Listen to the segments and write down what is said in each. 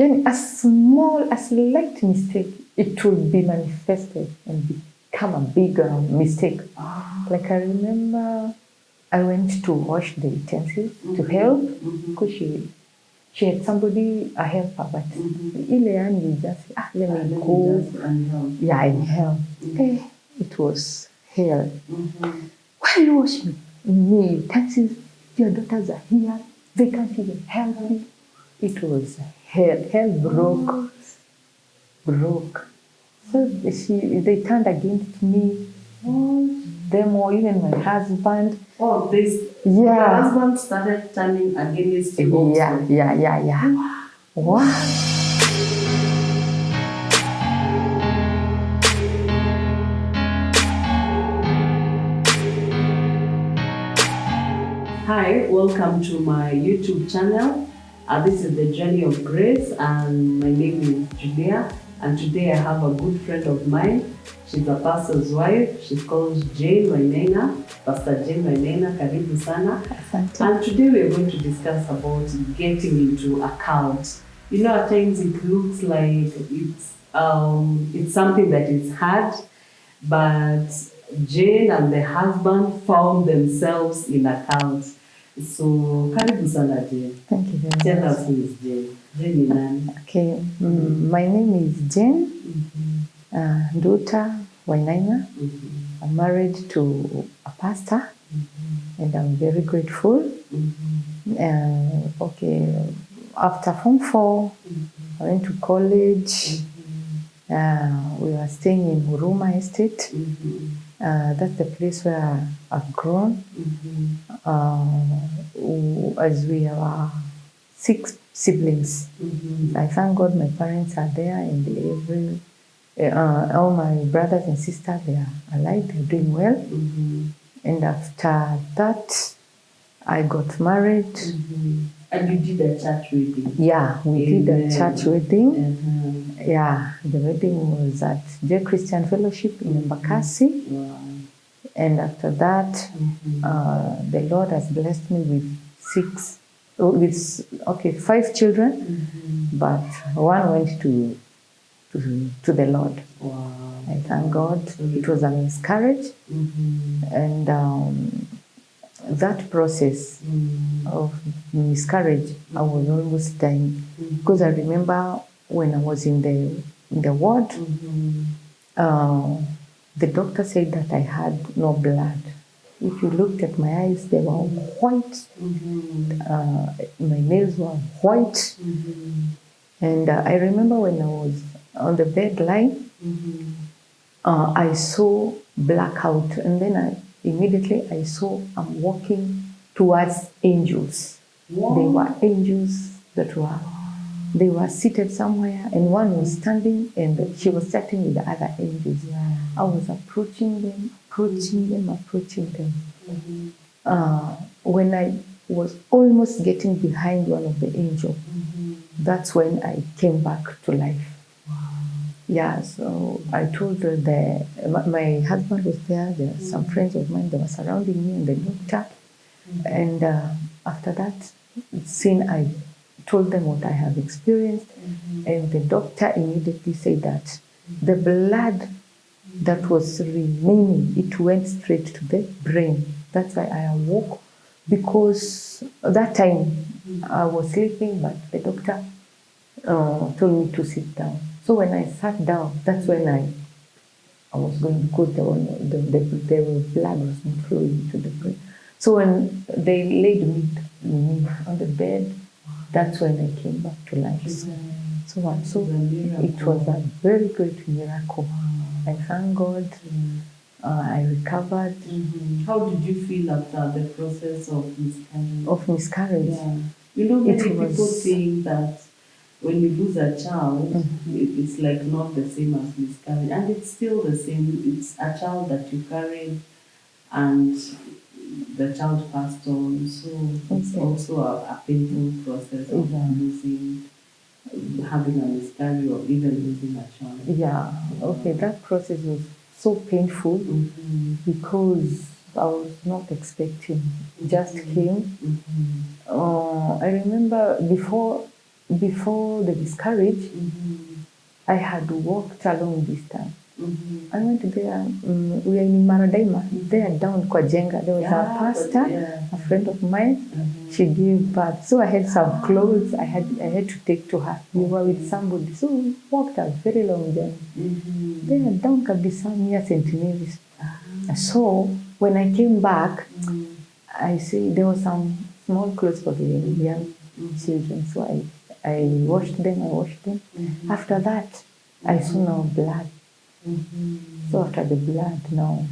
then a slight mistake, it will be manifested and become a bigger mistake. Like I remember I went to wash the utensils to help because she had somebody, a helper, but ile yani just let me go and help. It was hell. Why are you washing me utensils? Your daughters are here, they can't even help me. It was hell. Hell broke. So they turned against me. Them or even my husband. Your husband started turning against you also. Yeah. Wow. Hi, welcome to my YouTube channel. This is the Journey of Grace, and my name is Julia. And today I have a good friend of mine. She's a pastor's wife. She's called Jane Wainaina. Pastor Jane Wainaina, karibu sana. Asante. And today we are going to discuss about getting into a cult. You know, at times it looks like it's something that is hard, but Jane and the husband found themselves in a cult. So, karibu sana Jane. Thank you very much. Tell us who is Jane. Jane ni nani? Okay, my name is Jane, daughter Wainaina. I'm married to a pastor, and I'm very grateful. After Form 4, I went to college. We were staying in Huruma Estate. That's the place where I've grown. As we are 6 siblings. I thank God my parents are there, and all my brothers and sisters, they are alive, they're doing well. And after that, I got married. And you did a church wedding? Yeah, we did a church wedding. Yeah, the wedding was at J Christian Fellowship in Embakasi. Wow. And after that, the Lord has blessed me with 5 children, but one went to the Lord. Wow. I thank God. It was a miscarriage, and that process of miscarriage, I was almost dying, because I remember when I was in the ward, the doctor said that I had no blood. If you looked at my eyes, they were white. My nails were white. And I remember when I was on the bed lying, I saw blackout. And then immediately I saw I'm walking towards angels. Wow. They were angels they were seated somewhere, and one was standing, and she was chatting with the other angels. I was approaching them. When I was almost getting behind one of the angels, that's when I came back to life. Yeah, so I told her my husband was there, there were some friends of mine that were surrounding me, and the doctor. And after that scene, I told them what I have experienced, and the doctor immediately said that the blood that was remaining, it went straight to the brain. That's why I awoke, because that time I was sleeping, but the doctor told me to sit down. So when I sat down, that's when I was going, because the blood was not flowing to the brain. So when they laid me on the bed, that's when I came back to life. So it was a very great miracle. I thank God. I recovered. How did you feel after the process of miscarriage? Of miscarriage? Yeah. You know, many people think that when you lose a child, it's like not the same as miscarriage. And it's still the same. It's a child that you carried, and the child passed on. So it's also a painful process of losing, having a miscarriage, or even losing a child. Yeah, okay, that process was so painful because I was not expecting. It just came. I remember before before the miscarriage, I had walked a long distance. I went there, we are in Maradaima, there down kwa Jenga. There was a pastor, a friend of mine, she gave birth. So I had some clothes I had to take to her. We were with somebody. So we walked a very long journey. There down kabisa near St. Mary's. So when I came back, I see there was some small clothes for the young children. So I washed them. After that, I saw now blood. So after the blood, now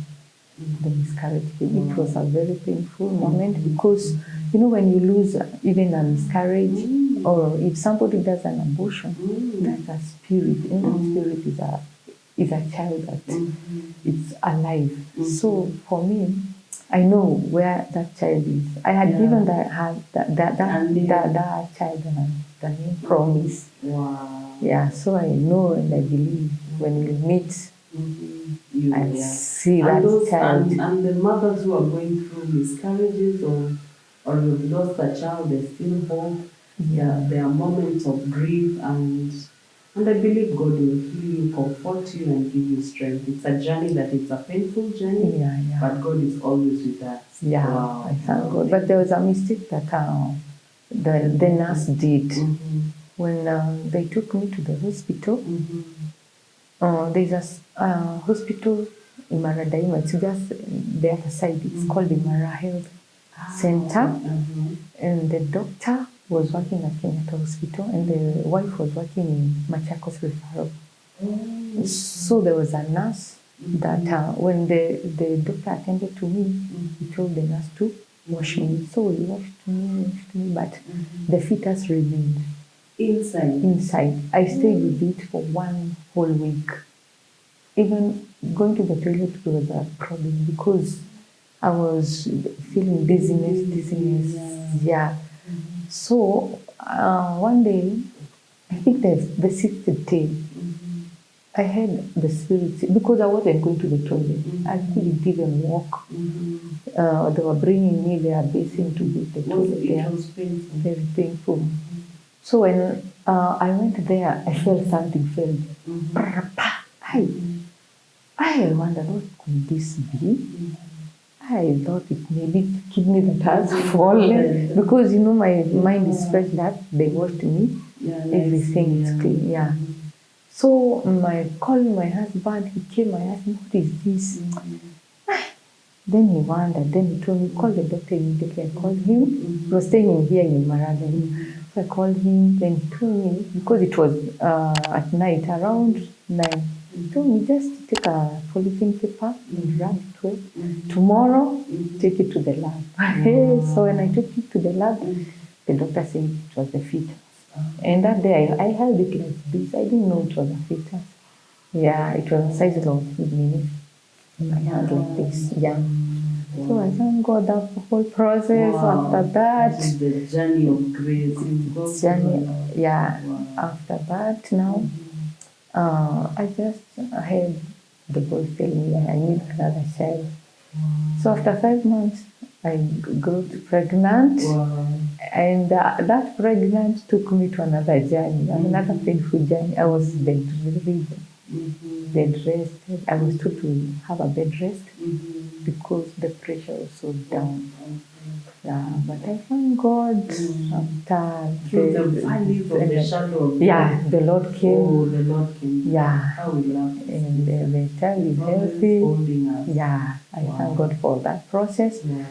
the miscarriage, it was a very painful moment because, when you lose even a miscarriage or if somebody does an abortion, that's a spirit, and that spirit is a child that it's alive. So for me, I know where that child is. I had given that child the name Promise. Wow. Yeah, so I know and I believe when we meet, I see that child. And the mothers who are going through miscarriages or have lost a child, they still hope. Yeah. There are moments of grief, and I believe God will heal you, comfort you, and give you strength. It's a journey that is a painful journey, but God is always with us. Yeah, wow. I thank God. But there was a mistake that the nurse did. When they took me to the hospital. There's a hospital in Maradaima. It's just the other side. It's called the Mara Health Center. And the doctor was working at Kenyatta Hospital and the wife was working in Machakos Referral. So there was a nurse that when the doctor attended to me, he told the nurse to wash me. So he washed me, but the fetus remained. Inside. I stayed with it for 1 whole week. Even going to the toilet was a problem because I was feeling dizziness. Yeah. So one day, I think the sixth day, I had the spirit because I wasn't going to the toilet. I couldn't even walk. They were bringing me their basin to go to the toilet. It was painful. Very painful. So when I went there, I felt something fell. I wondered, what could this be? I thought it may be kidney that has fallen because my mind is fresh that they washed me. Everything is clean. Yeah. So calling my husband, he came. I asked him, what is this? Then he wondered. Then he told me, call the doctor immediately. I called him. He was staying here in Marada. So I called him. Then he told me, because it was at night, around 9, he told me just take a polythene paper and wrap it well. Tomorrow, take it to the lab. So when I took it to the lab, the doctor said it was a fetus. And that day, I held it like this. I didn't know it was a fetus. Yeah, it was the size of minutes. In my hand like this, yeah. So I thank God that whole process. After that, this is the journey of grace. After that, now I just had the boy telling me I need another child. So after 5 months, I got pregnant, and that pregnant took me to another journey, another painful journey. I was bedridden. Bed rested. I was told to have a bed rest because the pressure was so down. Yeah, but I thank God after the valleys of the shadow of death. The Lord came. Oh, the Lord came. Yeah. How we love it. And the child is healthy. Holding us. Yeah, I thank God for that process. Yeah.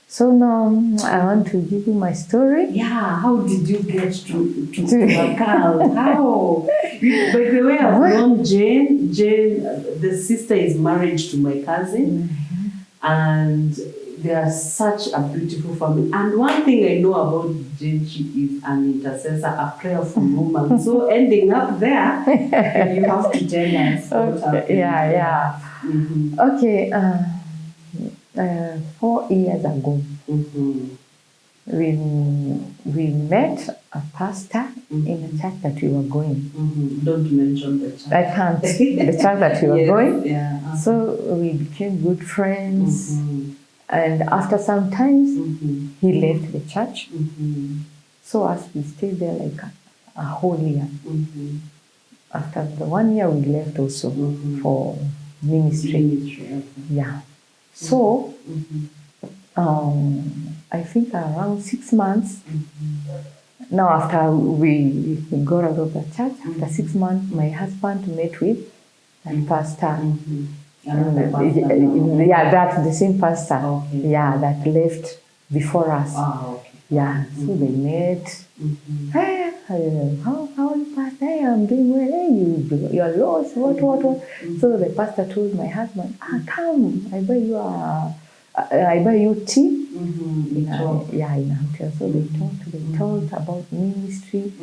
So now I want to give you my story. Yeah, how did you get to Makal? How? By the way, I've known Jane. Jane, the sister is married to my cousin, and they are such a beautiful family. And one thing I know about Jane, she is an intercessor, a prayerful woman. So ending up there, you have to tell us what happened. Yeah. Okay. 4 years ago, we met a pastor in a church that we were going. Don't mention the church. I can't. The church that we were going. Yeah. So we became good friends. And after some time, he left the church. So as we stayed there like a whole year. After the 1 year, we left also for ministry. Okay. Yeah. So, I think around 6 months, now after we got out of the church, after 6 months, my husband met with that pastor. Yeah, that's the same pastor. Okay. Yeah, that left before us. Okay. Yeah, so they met. Hey, how are you, pastor? Hey, I'm doing well. Hey, you're lost. What? So the pastor told my husband, come, I buy you tea. In a hotel. So they talked about ministry.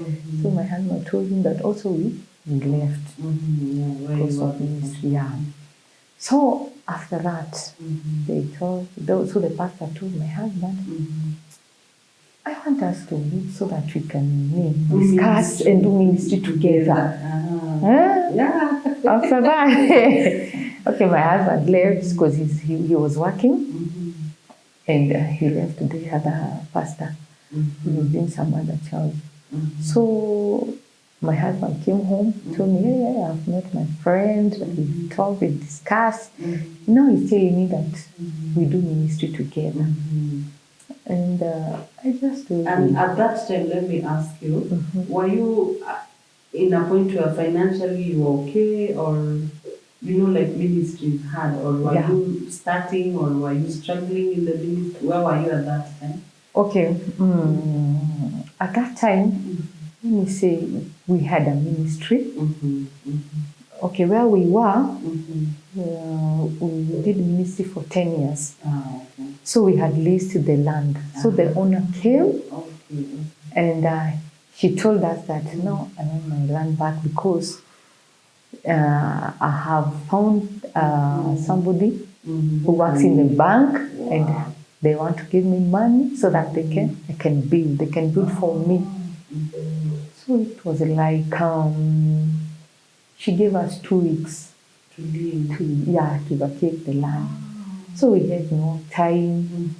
So my husband told him that also we left because of ministry. Yeah. So after that, they told, so the pastor told my husband, I want us to meet so that we can discuss and do ministry together. Yeah. After that, okay, my husband left because he was working, and he left the other pastor. He was doing some other church. So my husband came home, told me, hey, I've met my friend, we talked, we discussed. Now he's telling me that we do ministry together. And I just told him. And at that time, let me ask you, were you in a point where financially you were okay, or like ministry is hard, or were you starting, or were you struggling in the ministry? Where were you at that time? Okay, at that time, let me say we had a ministry. Okay, where we were, we did ministry for 10 years. So we had leased the land. So the owner came and she told us that, no, I want my land back because I have found somebody who works in the bank and they want to give me money so that they can build for me. So it was like, she gave us 2 weeks to leave. To vacate the land. So we had no time.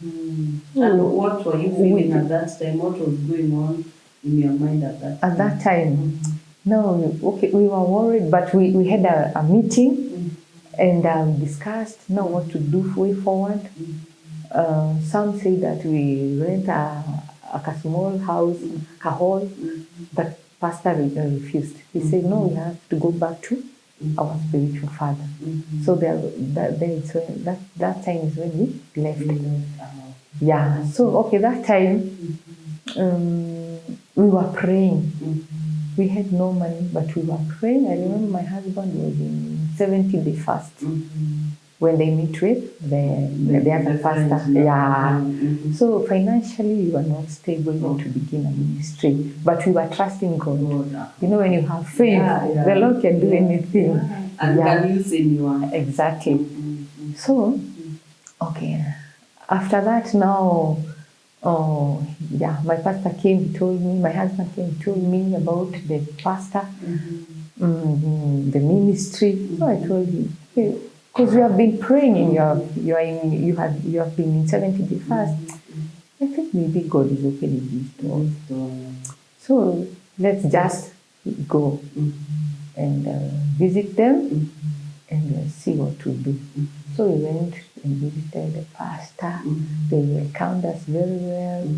And what were you feeling at that time? What was going on in your mind at that time? At that time, no, okay, we were worried, but we had a meeting and we discussed what to do way forward. Some say that we rent a small house, a hall, but pastor refused. He said, no, we have to go back to our spiritual father. So that time is when we left. Yeah, so okay, that time we were praying. We had no money, but we were praying. I remember my husband was in 70-day fast when they meet with the other pastor. Yeah. So financially, we were not stable to begin a ministry, but we were trusting God. When you have faith, the Lord can do anything. And can use anyone. Exactly. So, okay. After that, now, my pastor came, he told me, my husband came, he told me about the pastor, the ministry. So I told him, because we have been praying and you have been in 70-day fast. I think maybe God is opening these doors. So let's just go and visit them and see what to do. So we went and visited the pastor. They welcomed us very well.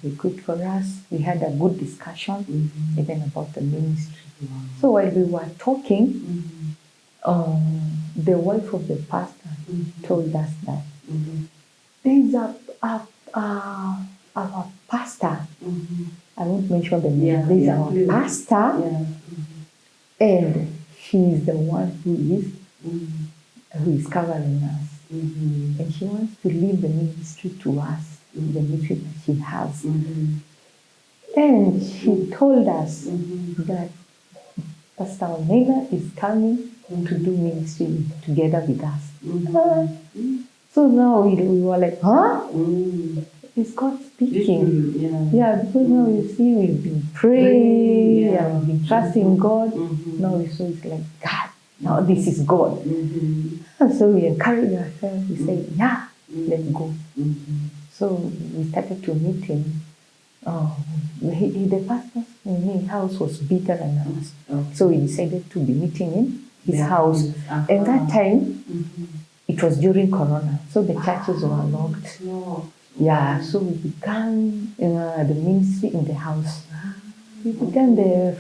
They cooked for us. We had a good discussion even about the ministry. So while we were talking, the wife of the pastor told us that there's our pastor. I won't mention the name. There's our pastor, and he's the one who is covering us. And he wants to leave the ministry to us, the ministry that he has. And he told us that Pastor Wainaina is coming to do ministry together with us. So now we were like, huh? Is God speaking? Yeah, because now you see we've been praying, we've been trusting God. Now we saw it's like, God, now this is God. And so we encouraged ourselves. We said, let's go. So we started to meet him The pastor's house was bigger than ours. Okay. So we decided to be meeting in his house. Uh-huh. And that time, it was during Corona, so the churches were locked. No. Yeah, so we began the ministry in the house. We began the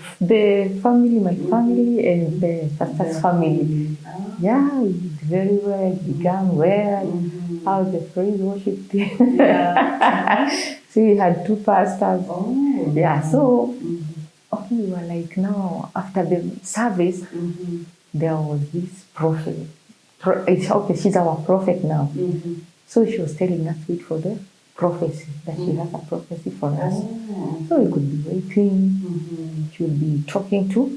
family, my family, and the pastor's family. Yeah, we did very well, began well. How the praise worship team. Yeah. So we had 2 pastors. Oh. Yeah, so okay, we were like, now, after the service, there was this prophet. Okay, she's our prophet now. So she was telling us, wait for the prophecy, that she has a prophecy for us. So we could be waiting. She would be talking to,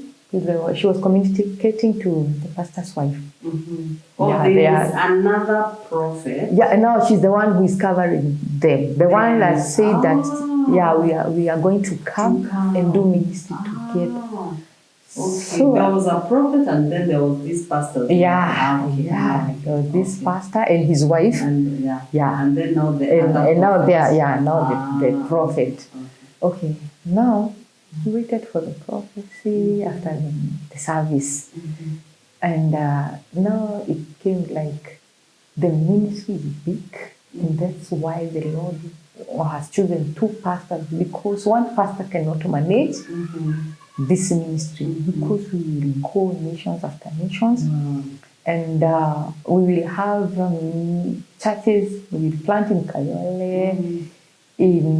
she was communicating to the pastor's wife. There is another prophet. Yeah, and now she's the one who is covering them. The one that said that, yeah, we are going to come and do ministry together. Okay, So, there was a prophet and then there was this pastor. Yeah, there was this pastor and his wife. And, and then now the prophet. Okay, now we waited for the prophecy after the service. And now it came like the ministry is big, and that's why the Lord has chosen 2 pastors, because one pastor cannot manage this ministry, because we will go nations after nations, and we will have churches. We will plant in Kayole, in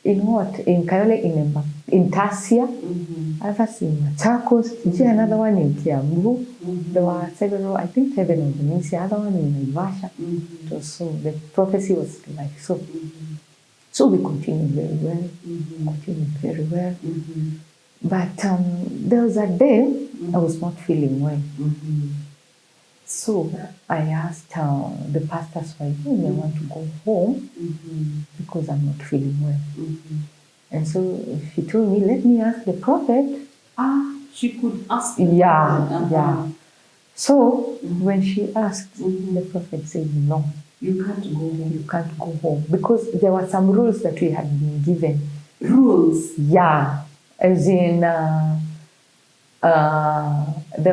Kayole, in Tasia, others in Machakos, another one in Kiambu. There were several, I think 7 of them, the other one in Naivasha. So the prophecy was like so. So we continued very well. But there was a day I was not feeling well. So I asked the pastor's wife, I want to go home because I'm not feeling well. And so she told me, let me ask the prophet. She could ask. Yeah. So when she asked, the prophet said, no. You can't go home. You can't go home. Because there were some rules that we had been given. Rules? Yeah. As in, the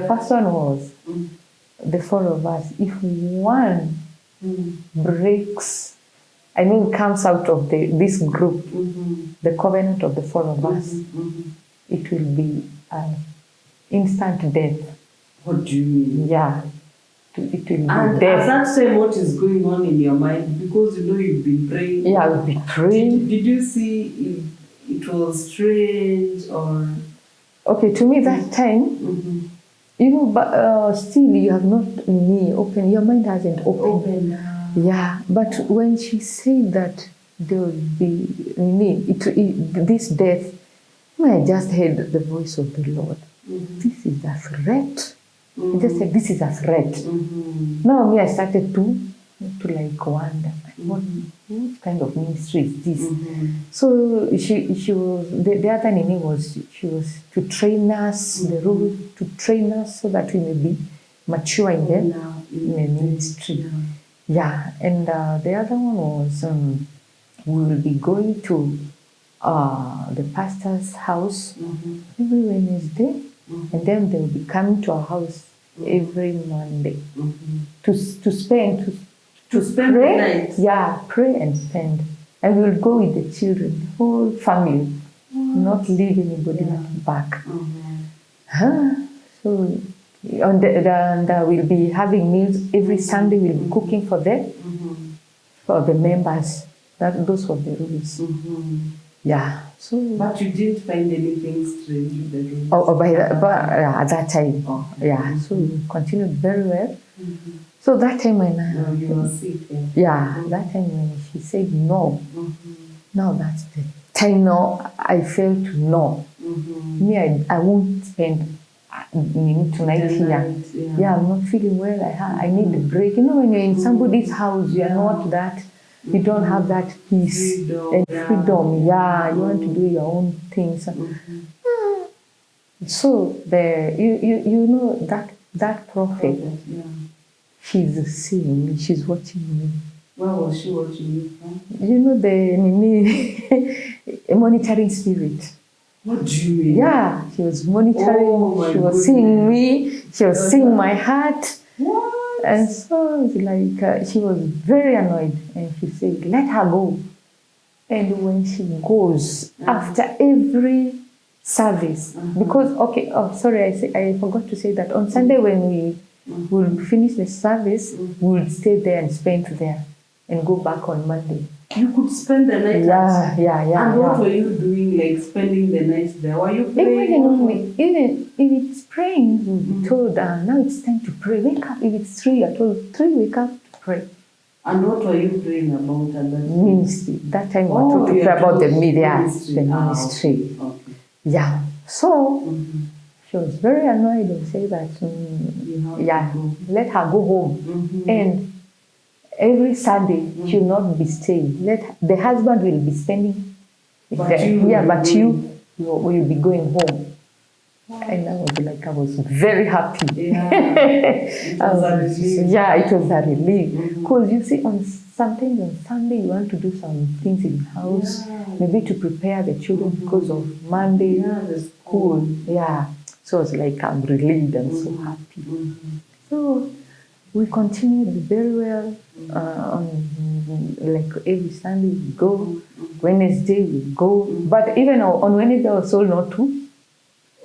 first one was, the 4 of us, if one breaks, comes out of this group, the covenant of the 4 of us, it will be instant death. What do you mean? Yeah. It will be and death. At that time, what is going on in your mind? Because you've been praying. Yeah, I've been praying. Did you see if it was strange or? Okay, to me that time, but still you have not open. Your mind hasn't opened. Yeah, but when she said that there will be this death, I just heard the voice of the Lord. This is a threat. He just said, this is a threat. Now I started to wonder, what kind of ministry is this? So she was, the other name was, she was to train us, the rule to train us so that we may be mature in the ministry. Yeah, and the other one was, we will be going to the pastor's house every Wednesday. And then they will be coming to our house every Monday to spend pray. Night. Yeah, pray and spend. And we will go with the children, the whole family, not leave anybody back. So we'll be having meals every Sunday. We'll be cooking for them, for the members. Those were the rules. Yeah. So, but you didn't find anything strange with the rules? At that time. Yeah. So we continued very well. So that time when you were sick. That time when she said no, now that's the time. Now I felt no. Me, I won't spend tonight here. Yeah, I'm not feeling well. I need a break. When you're in somebody's house, you are not that. You don't have that peace and freedom. Yeah, you want to do your own things. So that prophet, she's seeing me. She's watching me. Where was she watching you from? You know the monitoring spirit. What do you mean? Yeah, she was monitoring. Oh, she was seeing me. She was seeing my heart. What? And so it's like she was very annoyed, and she said, "Let her go." And when she goes after every service, because I forgot to say that on Sunday when we will finish the service, we will stay there and spend there, and go back on Monday. You could spend the night. Yeah. And what were you doing, like spending the night there? Were you praying? Even if it's praying, we told now it's time to pray. Wake up. If it's 3, I told 3, wake up to pray. And what were you praying about at that time? Ministry. That time we were to pray about the media, the ministry. Okay. Yeah. So she was very annoyed and said that, let her go home. And every Sunday she will not be staying. The husband will be spending there. But you will be going home. And I was very happy. It was a relief. Yeah, it was a relief. Because you see, sometimes on Sunday you want to do some things in the house, maybe to prepare the children because of Monday school. Yeah. So it's like I'm relieved and so happy. So we continued very well. Like every Sunday we go, Wednesday we go. But even on Wednesday also not to.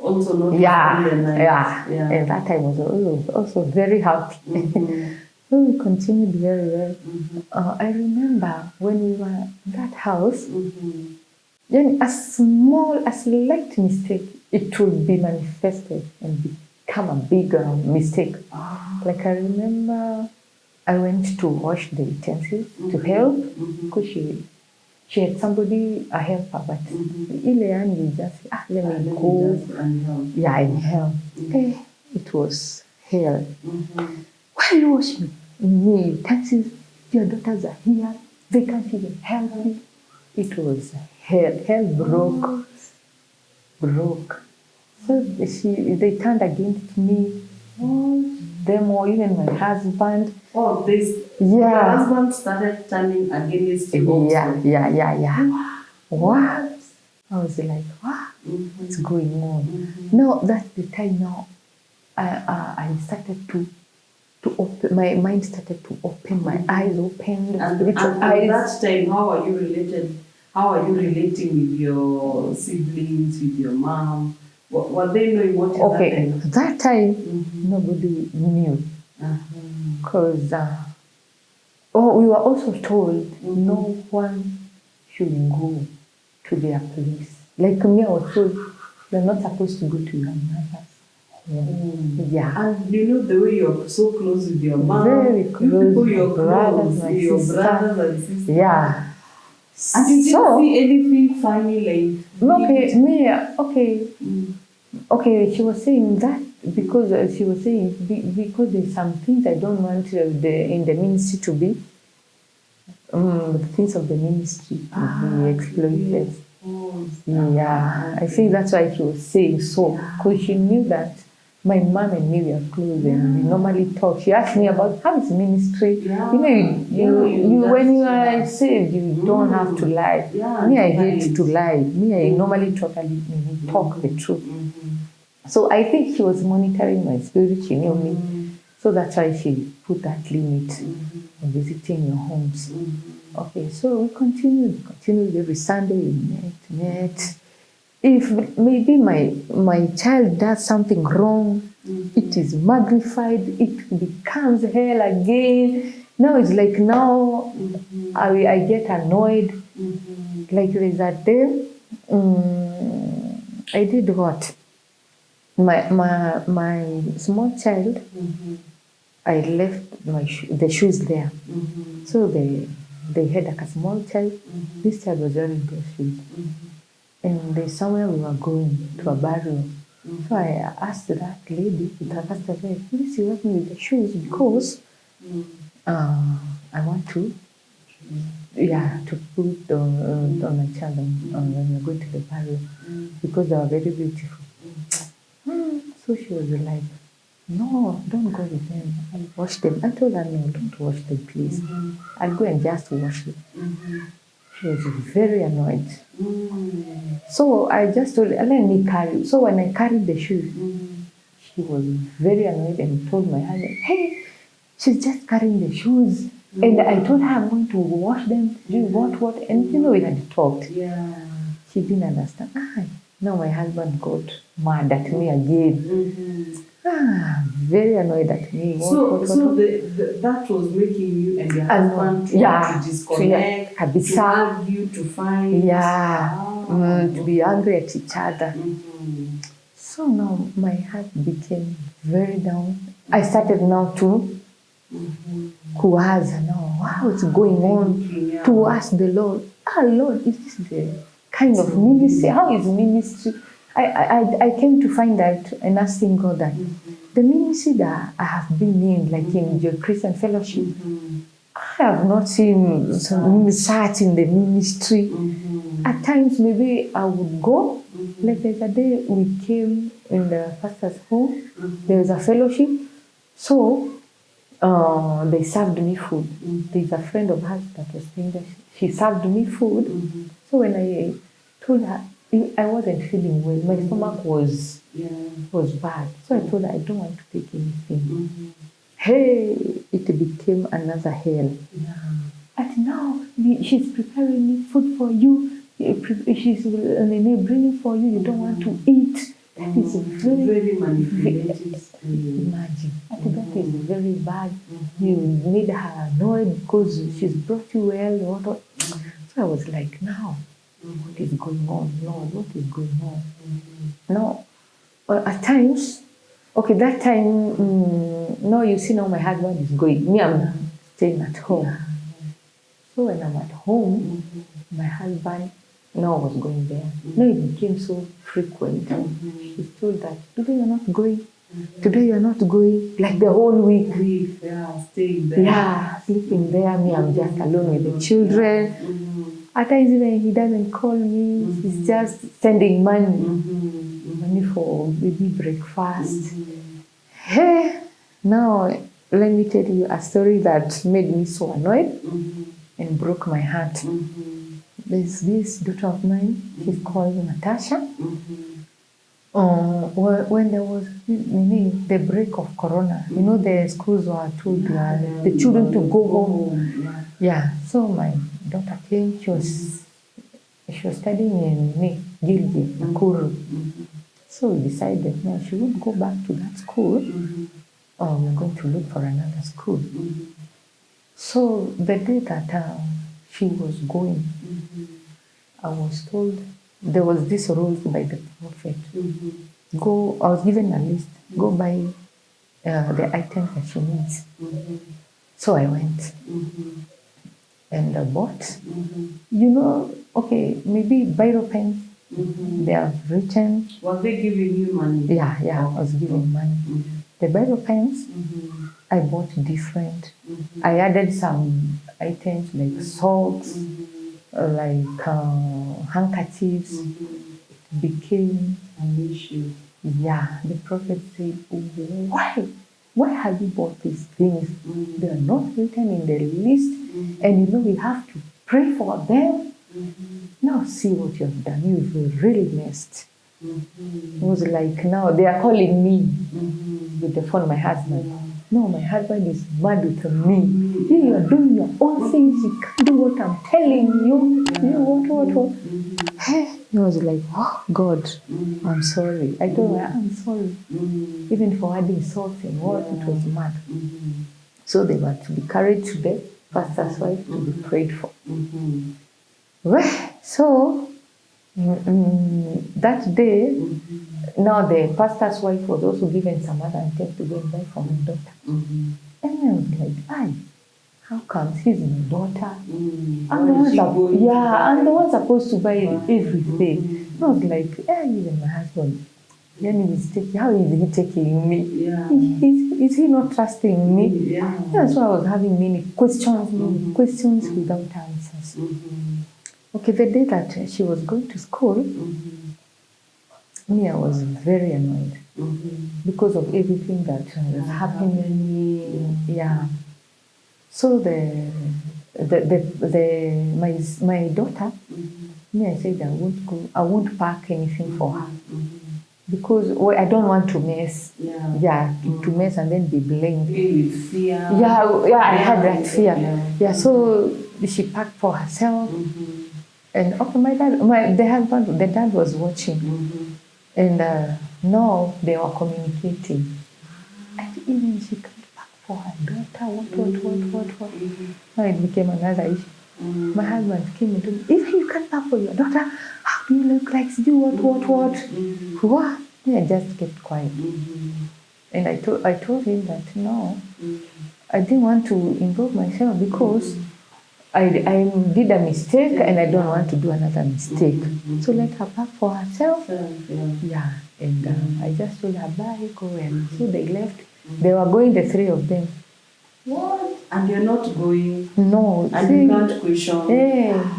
Also not Yeah. And that time was also very happy. So we continued very well. I remember when we were in that house, then a slight mistake, it will be manifested and become a bigger mistake. Like I remember I went to wash the utensils to help because she had somebody, a helper, but Ileana we just let me go and help. It was hell. Why are you washing me utensils? Your daughters are here. They can't even help me. It was hell. Hell broke. So they turned against me. Them or even my husband. Your husband started turning against you also. Yeah. What? I was like, what's going on? Now that's the time now I started to open, my mind started to open, my eyes opened, and spiritual at eyes. that time, how are you relating with your siblings, with your mom? Were they knowing what is happening? That time nobody knew. Because we were also told no one should go to their place. Like me, I was told you're not supposed to go to your mother's home. Yeah. And you know the way you're so close with your mom, very close, your brothers, your brothers and sisters. Yeah. And you didn't see anything funny Okay, she was saying that because she was saying because there's some things I don't want in the ministry to be. The things of the ministry to be exploited. Yeah, I think that's why she was saying so, because she knew that my mom and me were close and we normally talk. She asked me about how is ministry. When you are saved, you don't have to lie. Me, I hate to lie. Me, I normally talk the truth. So I think she was monitoring my spirit. She knew me. So that's why she put that limit on visiting your homes. Okay, so we continued every Sunday. We met. If maybe my child does something wrong, it is magnified. It becomes hell again. Now it's like I get annoyed. Like there's a day, I did what? My small child, I left the shoes there. So they had like a small child. This child was wearing those shoes. And there's somewhere we were going to a burial. So I asked that lady with her pastor, please help me with the shoes because I want to put on my child when we're going to the burial because they were very beautiful. So she was like, no, don't go with them. I'll wash them. I told her, no, don't wash them, please. I'll go and just wash them. She was very annoyed. So I just told her, let me carry. So when I carried the shoes, she was very annoyed and told my husband, hey, she's just carrying the shoes. And I told her I'm going to wash them, do what? And we had talked. Yeah. She didn't understand. Now my husband got mad at me again. Very annoyed at me. So that was making you and your husband to disconnect, to argue, to fight. To be angry at each other. So now my heart became very down. I started now to kuwaza now, what's going on? To ask the Lord, Lord, is this the kind of ministry? How is ministry? I came to find out and asking God that the ministry that I have been in, like in your Christian fellowship, I have not seen such in the ministry. At times, maybe I would go. Like there's a day we came in the pastor's home. There was a fellowship. So they served me food. There's a friend of hers that was saying that she served me food. So when I told her, I wasn't feeling well. My stomach was bad. So I told her I don't want to take anything. Hey, it became another hell. And now she's preparing me food for you. She's bringing for you. You don't want to eat. That is very manipulative. Imagine. I think that is very bad. You made her annoyed because she's brought you well. So I was like, now, what is going on? Lord, what is going on? Now, at times, that time, no, you see now my husband is going. Me, I'm staying at home. So when I'm at home, my husband was going there. No, it became so frequent. She's told that today you're not going. Today you're not going. Like the whole week. Staying there. Sleeping there. Me, I'm just alone with the children. At times even he doesn't call me. He's just sending money for baby breakfast. Hey, now let me tell you a story that made me so annoyed and broke my heart. There's this daughter of mine, she's called Natasha. When there was the break of Corona, the schools were told the children to go home. So my daughter came, she was studying in Gilby, Nakuru. So we decided now she won't go back to that school. We're going to look for another school. So the day that she was going, I was told there was this rule by the prophet. Go, I was given a list. Go buy the items that she needs. So I went and I bought. Maybe biro pens. They have written. Was they giving you money? Yeah, I was giving money. The biro pens, I bought different. I added some items like socks, like handkerchiefs. It became an issue. Yeah, the prophet said, why have you bought these things? They are not written in the list, and we have to pray for them. Now see what you have done. You've really messed. It was like now they are calling me with the phone, my husband. No, my husband is mad with me. You are doing your own things. You can't do what I'm telling you. What? Hey, I was like, oh, God, I'm sorry. I told her, I'm sorry. Even for adding salt and what, it was mad. So they were to be carried to the pastor's wife to be prayed for. Well, so that day, now the pastor's wife was also given some other items to go and buy for my daughter. And I was like, how come she's my daughter? I'm the one supposed to buy everything. I was like, even my husband, how is he taking me? Is he not trusting me? That's why I was having many questions without answers. The day that she was going to school, me, I was very annoyed because of everything that was happening. Yeah. So my daughter, me, I said I won't pack anything for her because I don't want to mess. Yeah, to mess and then be blamed. With fear. Yeah, I had that fear. Yeah, so she packed for herself. And okay, the dad was watching, and no, they were communicating, and even she can't pack for her daughter. What? Now it became another issue. My husband came and told me, if you can't pack for your daughter, how do you look like? Do what? What? Yeah, I just kept quiet, and I told him that no, I didn't want to involve myself because I did a mistake and I don't want to do another mistake. So let her pack for herself. Yeah. And I just told her, bye, go and so they left. They were going, the three of them. What? And you're not going? No. And you can't question?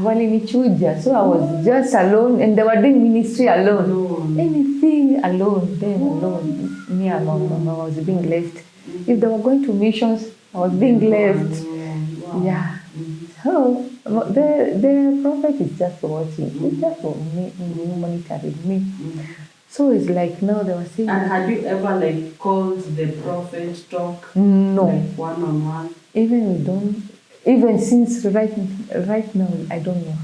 Walinichuja. So I was just alone and they were doing ministry alone. Anything alone, them alone. Me alone, I was being left. If they were going to missions, I was being left. Wow. Yeah. So the prophet is just watching. It's just for me, monitoring me. So it's like now they were saying. And had you ever called the prophet, talk? No. One-on-one? Even since right now, I don't know.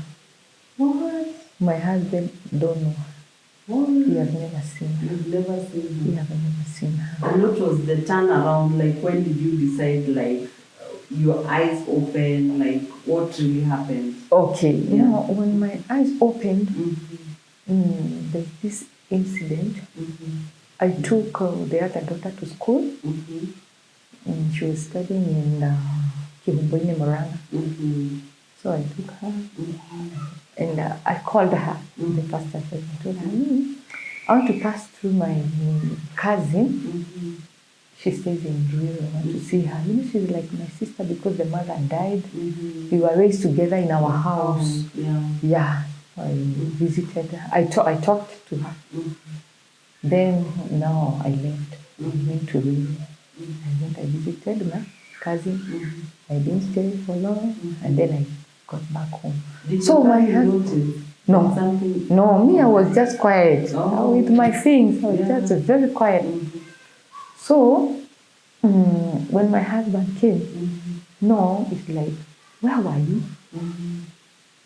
What? My husband don't know. What? He has never seen her. You've never seen her? He has never seen her. And what was the turnaround? When did you decide, your eyes open, what really happened? Okay, when my eyes opened, there's this incident. I took the other daughter to school, and she was studying in Kibumbuini, Moranga. So I took her, and I called her. The pastor said, I told her, I want to pass through my cousin. She stays in Rural. I want to see her. She's like my sister because the mother died. We were raised together in our house. Yeah. I visited her. I talked to her. Then now I left. I went to Rural. I visited my cousin. I didn't stay for long, and then I got back home. So my husband. No, me, I was just quiet with my things. I was just very quiet. So, when my husband came, it's like, where were you?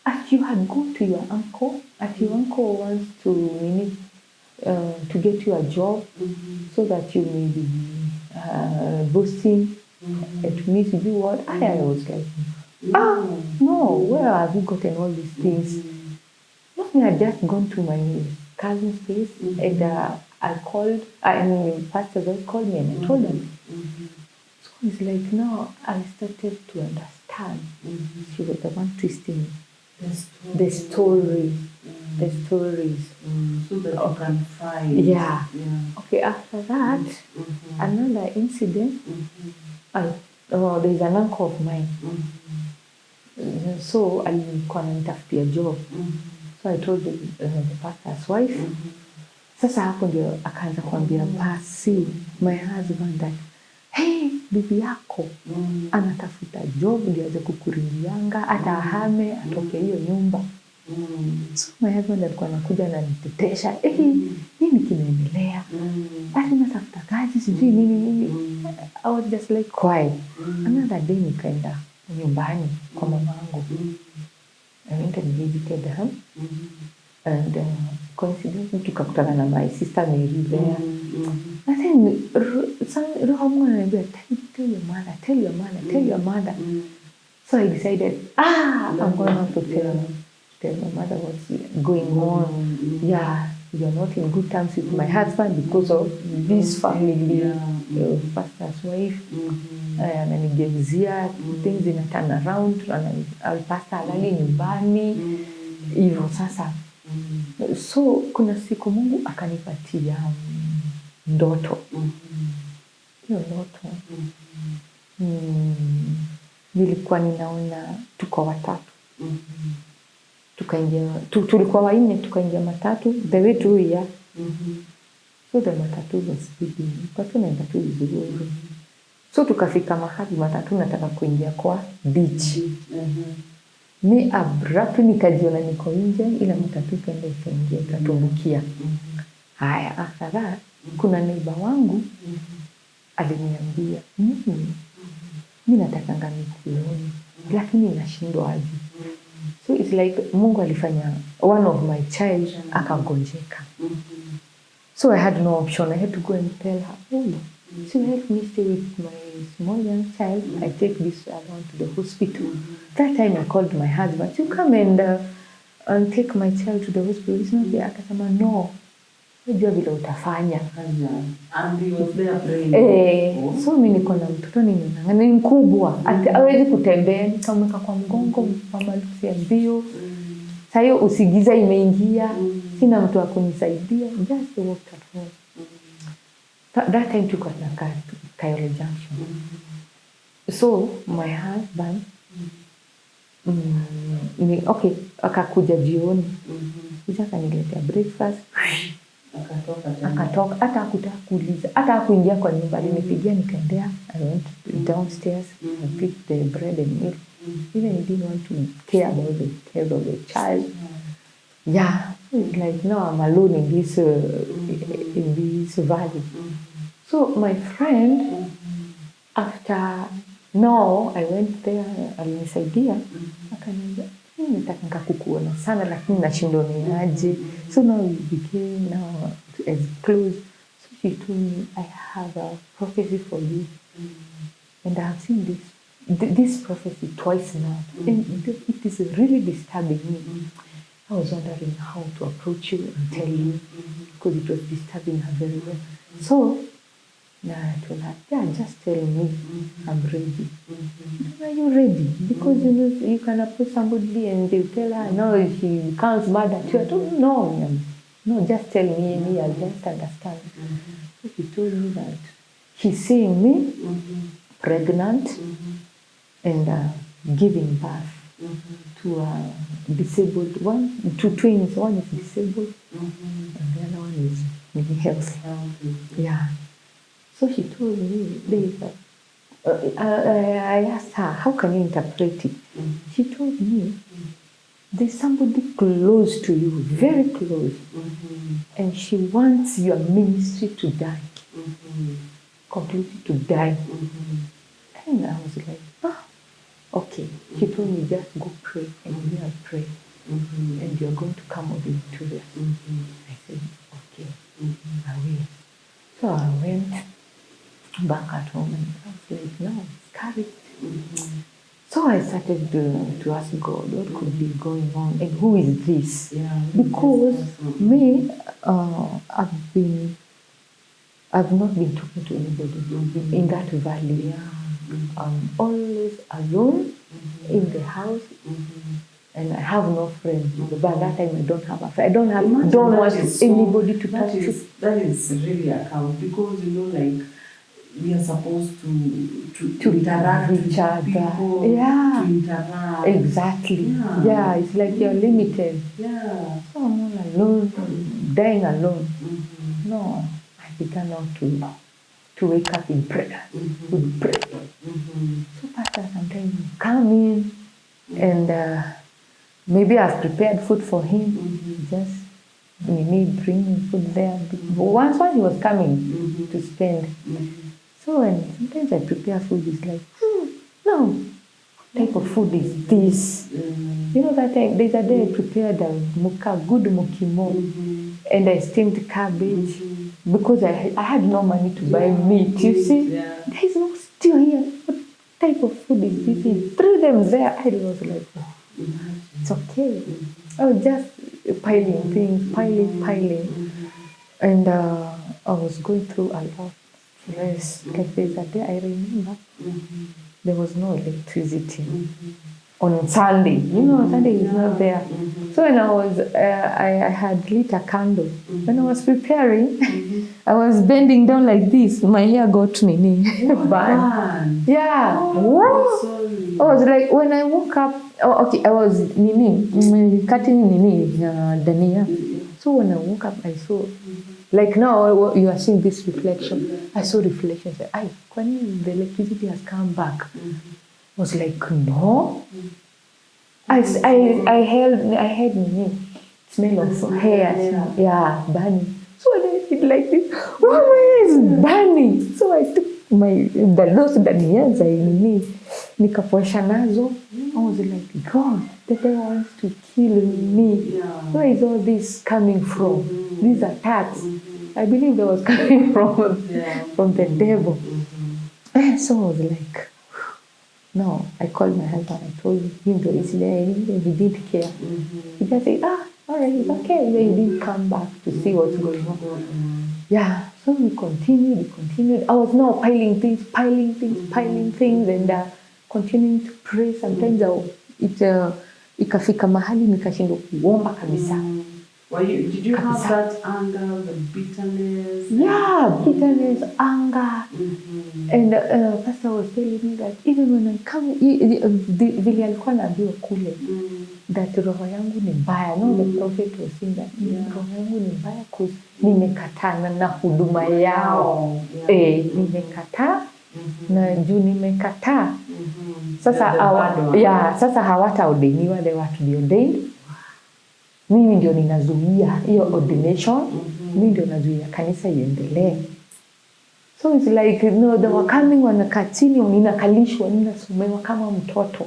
If you had gone to your uncle, if your uncle wants to get you a job so that you may be boosting at me to do what? I was like, no, where have you gotten all these things? I had just gone to my cousin's place and I called, Pastor Joyce called me and I told them. So it's like now I started to understand. She was the one twisting the story. The stories. So that you can find. Yeah. Okay, after that, another incident, there's an uncle of mine. So alikuwa ananitafutia job. So I told the pastor's wife. Sasa hapo ndio akaanza kuambia basi my husband that hey, bibi yako anatafuta job ndio aweze kukuringianga hata ahame atoke hiyo nyumba. So my husband alikuwa anakuja ananitetesha, nini kinaendelea? Ati natafuta kazi sijui nini. I was just like quiet. Another day nikaenda nyumbani kwa mamangu. I went and visited her. And coincidentally tukakutana na my sister Mary there. I think roho Mungu ananiambia tell your mother. So I decided, I'm going to tell my mother what's going on. Yeah, you're not in good terms with my husband because of this family, pastor's wife. Ananigeuzia, things in a turn around, pastor alali nyumbani. Hivyo sasa. So kuna siku Mungu akanipatia ndoto. Hiyo ndoto. Nilikuwa ninaona tuko watatu. Tukaingia tulikuwa wanne tukaingia matatu the way to here So the matatu was speeding. Matatu naenda tu vizuri. So tukafika mahali matatu nataka kuingia kwa beach. Mi abruptly nikajiona niko nje, ila matatu ikaenda ikaingia ikatumbukia. Haya, after that, kuna neighbor wangu aliniambia, mimi natakanga nikuone, lakini nashindwa aje. So it's like Mungu alifanya one of my child akagonjeka. So I had no option. I had to go and tell her, oh, so help me stay with my small young child. I take this around to the hospital. That time I called my husband, you come and take my child to the hospital. He's not there. Akasema, no. Unajua vile utafanya. And he was there praying. So mimi niko na mtoto ni mkubwa. Hawezi kutembea, nikamweka kwa mgongo, mama alikuwa mbio. Sasa hiyo usigiza imeingia. Sina mtu wa kunisaidia. Just walk at home. That time tuko na Kayole Junction. So my husband okay, akakuja jioni. Kisha akaniletea breakfast. Akatoka hata hakutaka kuuliza, hata hakuingia kwa nyumba. Alinipigia nikaendea. I went downstairs and picked the bread and milk. Even he didn't want to care about the health of the child. Yeah, it's like now I'm alone in this valley. So my friend, after no, I went there, alinisaidia, akaniambia, nataka kukuona sana lakini nashindwa ni aje. So now we became now as close. So she told me, I have a prophecy for you. And I have seen this prophecy twice now. And it is really disturbing me. I was wondering how to approach you and tell you, because it was disturbing her very well. So, I told her, yeah, just tell me, I'm ready. Are you ready? Because you can approach somebody and they tell her, no, she becomes mad at you. I told her, no, just tell me, I'll just understand. So she told me that he's seeing me pregnant and giving birth to a disabled one, two twins. One is disabled and the other one is maybe healthy. Yeah. So she told me, I asked her, how can you interpret it? She told me, there's somebody close to you, very close, and she wants your ministry to die, completely to die. And I was like, okay. She told me, just go pray, and me I'll pray, and you're going to come out victorious. I said, okay, I will. So I went back at home and I was like, no, carry it. So I started to ask God, what could be going on and who is this? Yeah, because me, I've not been talking to anybody in that valley. I'm always alone in the house, and I have no friends. But that time I don't have a friend. I don't want anybody to talk to. That is really a count, because like we are supposed to interact with each other. People, to interact. Exactly. Yeah, it's like you're limited. Yeah. So I'm all alone, dying alone. No, I began now to wake up in prayer. With prayer. So pastor sometimes will come in and maybe I've prepared food for him. Just maybe bring food there. Once he was coming to spend. So when sometimes I prepare food, it's like, no, what type of food is this? You know that there's a day I prepared a good mukimo and I steamed cabbage because I had no money to buy meat. You see, there is no stew here. What type of food is this? He threw them there. I was like, it's okay. I was just piling things, piling. And I was going through a lot. Yes, like there's a day I remember there was no electricity on Sunday. You know, Sunday is not there. So when I was, I had lit a candle. When I was preparing, I was bending down like this. My hair got burned. Yeah. I was like, when I woke up, I was cutting dania. So So when I woke up, I saw, like now you are seeing this reflection. I saw reflection. I said, when the electricity has come back. I was like, no. I had me smell of hair. Yeah, burning. So I did like this. Why is burning? So I took those danias nikaposha nazo. I was like, God, the devil wants to kill me. Where is all this coming from? These attacks. I believe they was coming from the devil. And so I was like, no. I called my husband. I told him that it's there. He didn't care. He just said, all right, it's okay. He didn't come back to see what's going on. Yeah, so we continued. I was now piling things, and continuing to pray. Sometimes ikafika mahali nikashindwa kuomba kabisa. Did you have that anger, the bitterness? Yeah, bitterness, anger. And Pastor was telling me that even when I come, vile alikuwa naambiwa kule, that roho yangu ni mbaya. No, the prophet was saying that roho yangu ni mbaya because nimekataa na huduma yao. Nimekataa na juu nimekataa. Sasa hawataordeniwa, they were to be ordained. Mimi ndio ninazuia hiyo ordination. Mimi ndio nazuia kanisa iendelee. So it's like, no, they were coming wanakaa chini, ninakalishwa, ninasomewa kama mtoto.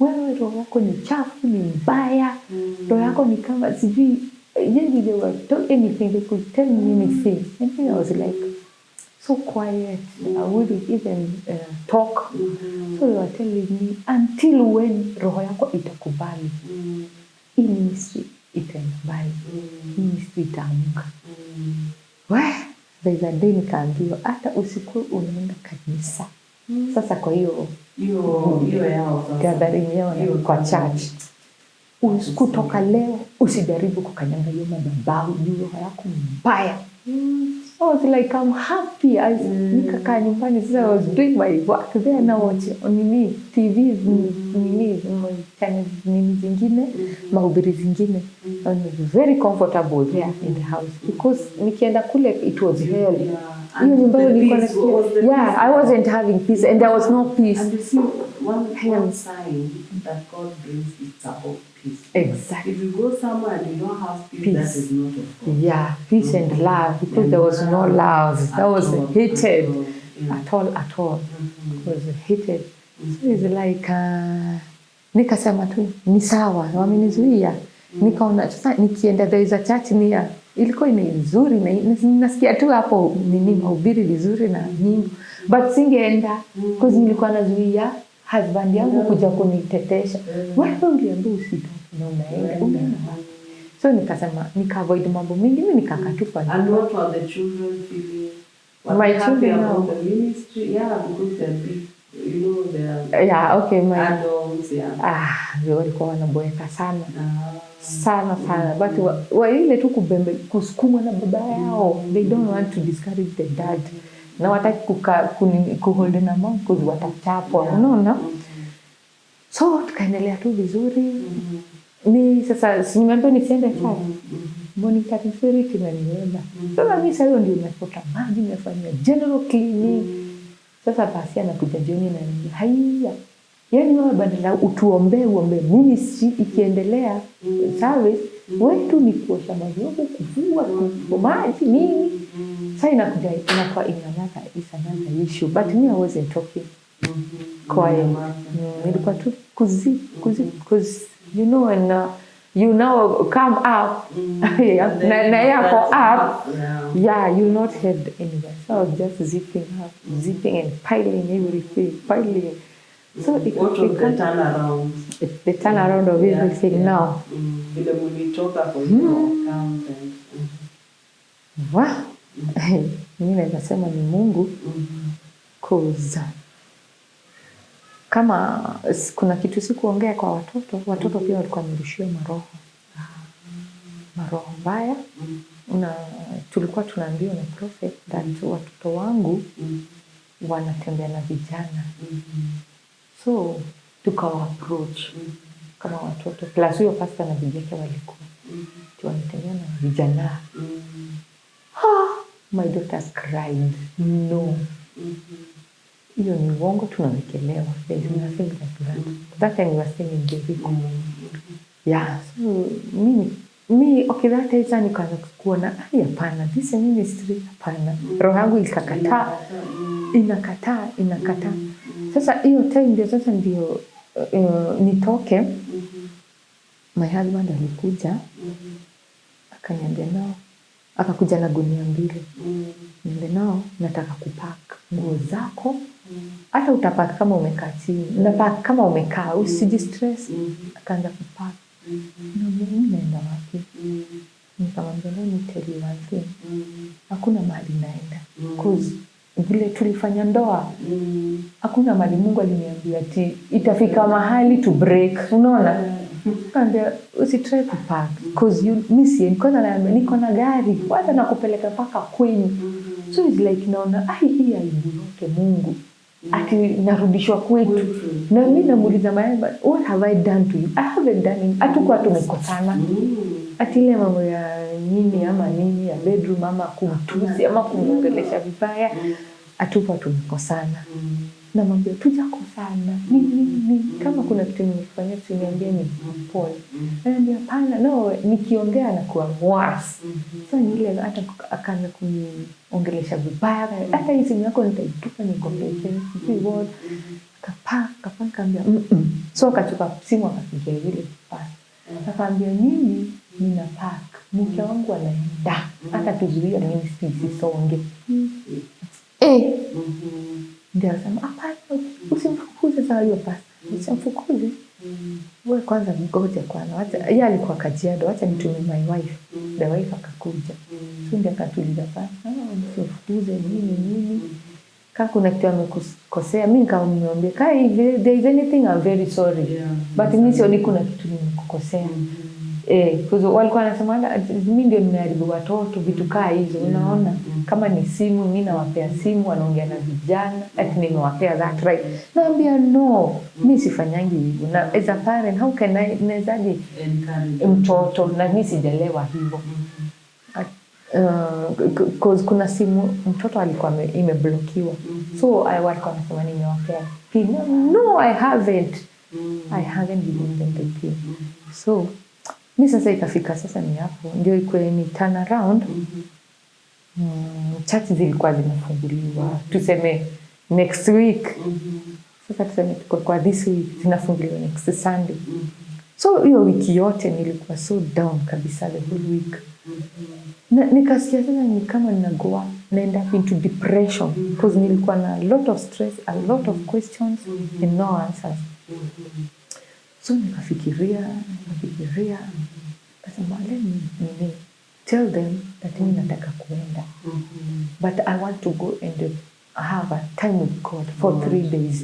Wewe roho yako ni chafu, ni mbaya. Roho yako ni kama sijui. Maybe they were told anything, they could tell me anything. And then I was like, so quiet. I wouldn't even talk. So they were telling me, until when roho yako itakubali. Hii ministry itaenda ministry itaamka. There's a day nikaambiwa hata usiku unaenda kanisa. Sasa kwa hiyo gathering yao kwa church. Kutoka leo usijaribu kukanyanga hiyo madhabahu, roho yako mbaya. I was like, I'm happy. Nikakaa nyumbani, so I was doing my work there now watching TV, channels zingine, mahubiri zingine. I was very comfortable there in the house because nikienda kule it was hell. I wasn't having peace and there was no peace. And you see, one sign that God brings is about peace. Exactly. If you go somewhere and you don't have peace, that is not of God. Yeah, peace and love, because and there was no love. That was hated at all. It was hated. So it's like, nikasema tu, ni sawa, wamenizuia. Nikaona, sasa nikienda, there is a church near. Ilikuwa ni nzuri, nasikia tu hapo mahubiri vizuri na nyimbo. But singeenda, because nilikuwa nazuia husband yangu kuja kunitetesha. Wewe uliambiwa usitaki na unaenda. So nikasema, nika-avoid mambo mingi, nikakaa tu kwa nyumba. And what were the children feeling? My children now. The ministry, because they're big, they're adults, walikuwa wanaboeka sana. Sana. But ile tu kusukumwa na baba yao. They don't want to discourage the dad. Na wataki kuhold na mom because watachapwa. Unaona? So tukaendelea tu vizuri. Sasa nimeambiwa nisiende church. Monitoring spirit inaniweza. Sasa mimi sasa ndio nimepota maji, nimefanya general cleaning. Sasa basi anakuja jioni na nini? Haiya. Yaani wewe badala uombe ministry ikiendelea service, wetu ni kuosha vyombo, kufua, kuosha maji nini. Sasa inakuja inakuwa another issue, but me I wasn't talking. Quiet. Nilikuwa tu kuzi and you now come up na yako up. You'll not head anywhere. So I was just zipping and piling everything, piling. So what was the turnaround? The turnaround of everything now. Vile mlitoka kwa account. Mimi nasema ni Mungu. Cause kama kuna kitu sikuongea kwa watoto pia walikuwa wamerushiwa maroho mbaya. Na tulikuwa tunaambiwa na prophet that watoto wangu wanatembea na vijana. So tukawa approach kama watoto. Plus huyo pastor na bibi yake walikuwa. Wanatembea na vijana. My daughters cried. No. Hiyo ni uongo tunawekelewa. There is nothing like that. That time we were staying in Jericho. Yeah, so okay, that time nikaanza kuona, hapana, this ministry hapana. Roho yangu ikakataa. Inakataa. Sasa hiyo time ndio nitoke. My husband alikuja. Akaniambia nao. Akakuja na gunia 2. Niambia nao, nataka kupack nguo zako. Hata utapack kama umekaa chini. Unapack kama umekaa, usijistress. Akaanza kupack. Niambia naenda wapi? Nikamwambia ni tell you one thing. Hakuna mahali naenda. Because vile tulifanya ndoa. Hakuna mahali Mungu aliniambia ati itafika mahali to break. Unaona? Kanda usitry kupack because you miss it because niko na gari hata nakupeleka paka kwenyu. So it's like naona hii aibu yote Mungu ati narudishwa kwetu. Na mimi namuuliza what have I done to you? I haven't done it. Hatukuwa tumekosana. Ati ile mambo ya nini ama nini ya bedroom ama kumtusi ama kumongelesha vibaya hatukuwa tumekosana. Na mambo tujakosana. Nini kama kuna kitu nimefanya usiniambie ni pole. Anambia hapana, no, nikiongea na kuwa worse. Sasa ile hata akaanza kuniongelesha vibaya. Hata hii simu yako nitaitupa nikompeshe. Sijui what. Kaambia So akachukua simu akapigia ile pasi. Akaambia mimi nina pack. Mke wangu anaenda. Hata tuzuia mimi sisonge. Ndio anasema hapana, usimfukuze saa hiyo pasi. Usimfukuze. Wewe kwanza ngoje kwanza. Yeye alikuwa Kajiado, acha nitumie my wife. The wife akakuja. So ndio akatuliza pasi. Usimfukuze nini. Kama kuna kitu amekosea, mimi nikamwambia kai there is anything I'm very sorry. But mimi sioni kuna kitu nimekukosea. Kwa walikuwa wanasema mimi ndio nimeharibu watoto vitu kaa hizo unaona kama ni simu mimi nawapea simu wanaongea na vijana ati nimewapea that right naambia no mimi sifanyangi hivyo na as a parent how can I nazaje mtoto na mimi sijalewa hivyo cause kuna simu mtoto alikuwa imeblokiwa so walikuwa wanasema nimewapea no I haven't given them the pin so mimi sasa ikafika sasa ni hapo ndio iko ni turn around church zilikuwa zimefunguliwa tuseme next week sasa tuseme tuko kwa this week zinafunguliwa next Sunday so hiyo wiki yote nilikuwa so down kabisa the whole week nikasikia sana ni kama naenda into depression because nilikuwa na a lot of stress a lot of questions and no answers so nikafikiria kasema let me tell them that mimi nataka kuenda but I want to go and have a time with God for 3 days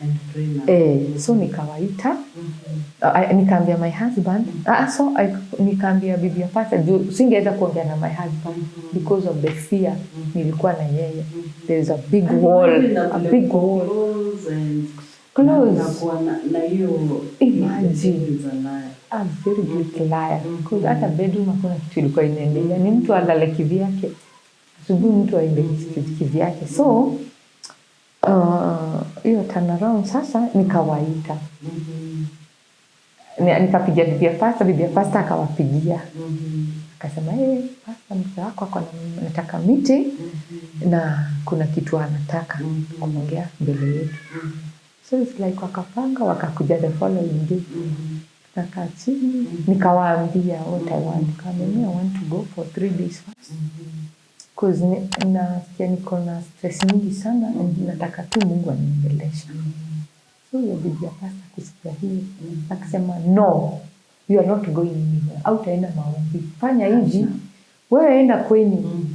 and pray so nikawaita nikaambia my husband nikaambia bibi ya pastor singeweza kuongea na my husband because of the fear nilikuwa na yeye there is a big wall close na hiyo imagine a very good liar because hata bedroom hakuna kitu ilikuwa inaendelea ni mtu alale kivyake asubuhi mtu aende kivyake so hiyo turn around sasa nikawaita nikapigia bibi ya pastor akawapigia akasema pastor mke wako anataka meeting na kuna kitu anataka kuongea mbele yetu so it's like wakapanga wakakuja the following day nikakaa chini nikawaambia what I want I want to go for 3 days fast because nasikia niko na stress nyingi sana and nataka tu Mungu aniongeleshe so hiyo bibi ya pastor kusikia hiyo akasema no you are not going anywhere au utaenda maombi fanya hivi wewe enda kwenyu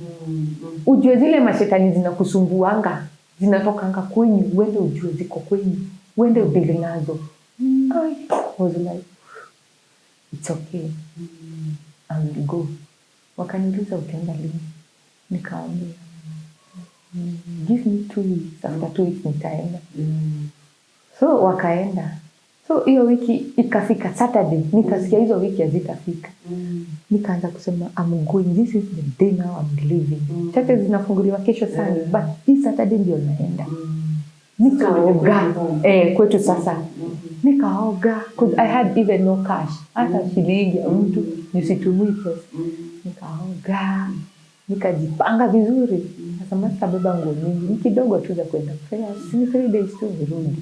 ujue zile mashetani zinakusumbuanga zinatokanga kwenyu uende ujue ziko kwenyu uende udili nazo I was like it's okay I will go wakaniuliza utaenda lini nikaambia give me 2 weeks after 2 weeks nitaenda so wakaenda So hiyo wiki ikafika Saturday, nikasikia hizo wiki hazitafika. Nikaanza kusema I'm going, this is the day now I'm leaving. Churches zinafunguliwa kesho sana, but hii Saturday ndio naenda. Nikaoga kwetu sasa. Nikaoga because I had even no cash. Hata shilingi ya mtu nisitumie pesa. Nikaoga, nikajipanga vizuri. Sasa masta beba nguo mingi, kidogo tu za kwenda prayer. Ni 3 days tu nirudi.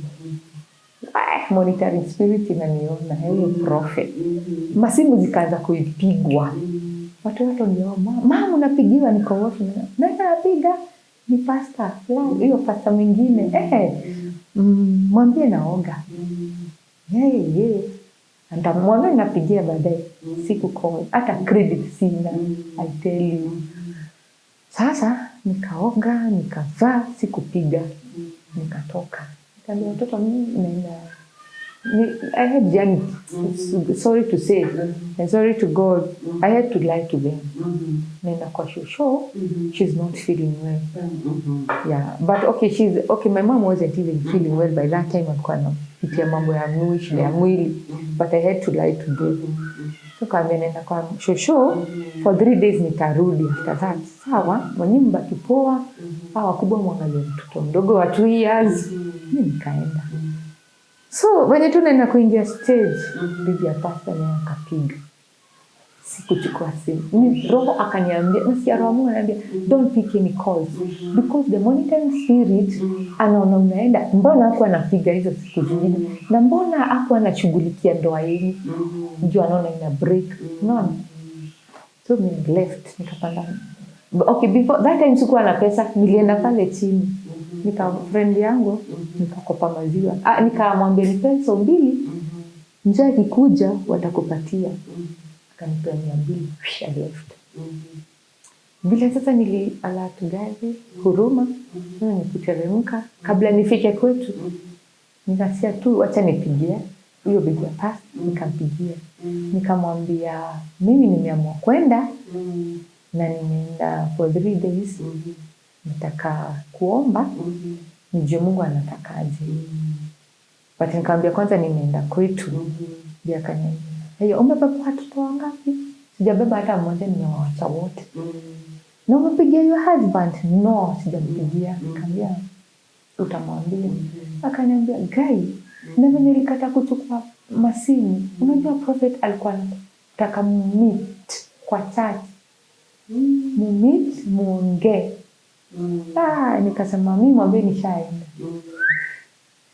Monitoring spirit inaniona, hiyo prophet. Masimu zikaanza kuipigwa. Watu ndio mama unapigiwa, niko wote na napiga ni pastor fulani, hiyo pastor mwingine mwambie naoga. Ndamwambia napigia baadaye, siku kwa hata credit sina, I tell you. Sasa nikaoga, nikavaa, sikupiga, nikatoka. Nikamwambia watoto mimi naenda. I had journey. Sorry to say, and sorry to God, I had to lie to them. Naenda kwa show, she's not feeling well. Yeah, but okay, my mom wasn't even feeling well by that time. Alikuwa anapitia mambo ya mwili, but I had to lie to them. So kama naenda kwa show for 3 days, nitarudi after that. Sawa, mwenye mbaki poa, hawa kubwa mwangalie mtoto mdogo wa 2 years. Mimi nikaenda. So when tunaenda kuingia stage, bibi ya pastor naye akapiga. Sikuchukua simu. Roho akaniambia, nasikia roho Mungu ananiambia, don't pick any calls because the monitoring spirit anaona unaenda. Mbona hapo anapiga hizo siku zingine? Na mbona hapo anashughulikia ndoa yenu? Ndio anaona ina break. No. So me left, nikapanda. Okay, before that time sikuwa na pesa, nilienda pale chini. Nika friend yangu, nikakopa maziwa. Nikamwambia nipe 200, njoo ikikuja watakupatia. Akanipea 200, I left. Bila sasa alert gari, huruma, nikuteremka. Kabla nifike kwetu, nikasikia tu acha nipigie huyo bibi pasta, nikampigia. Nikamwambia mimi nimeamua kwenda na nimeenda for 3 days. Nataka kuomba nijue Mungu anatakaje. But nikamwambia kwanza nimeenda kwetu. Ndio akaniambia, umebeba watoto wangapi? Sijabeba hata mmoja, nimewaacha wote. Na umepigia your husband? No, sijampigia. Nikamwambia utamwambia. Akaniambia, "Guy, na mimi nilikata kuchukua masimu. Unajua prophet alikuwa anataka meet kwa church. Meet muongee." Nikasema mimi mwambie nishaenda.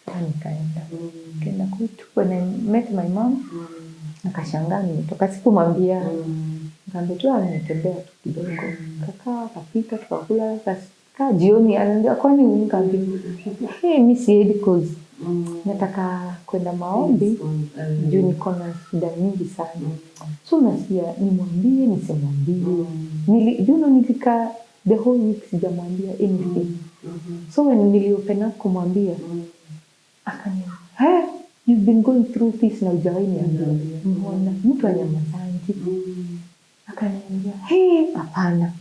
Nikaenda. Kenda kwetu, when I met my mom, akashangaa nimetoka, sikumwambia. Nikamwambia tu nitembea tu kidogo. Kaka akapika tukakula, kaa jioni anaambia kwani unikambi. Mimi siendi cause nataka kwenda maombi, juu niko na shida nyingi sana. So nasikia nimwambie nisimwambie. Nilika the whole week sijamwambia anything. So when niliopen up kumwambia, akaniambia, you've been going through this na hujawahi niambia. Mbona mtu anyamazangi? Akaniambia, hapana.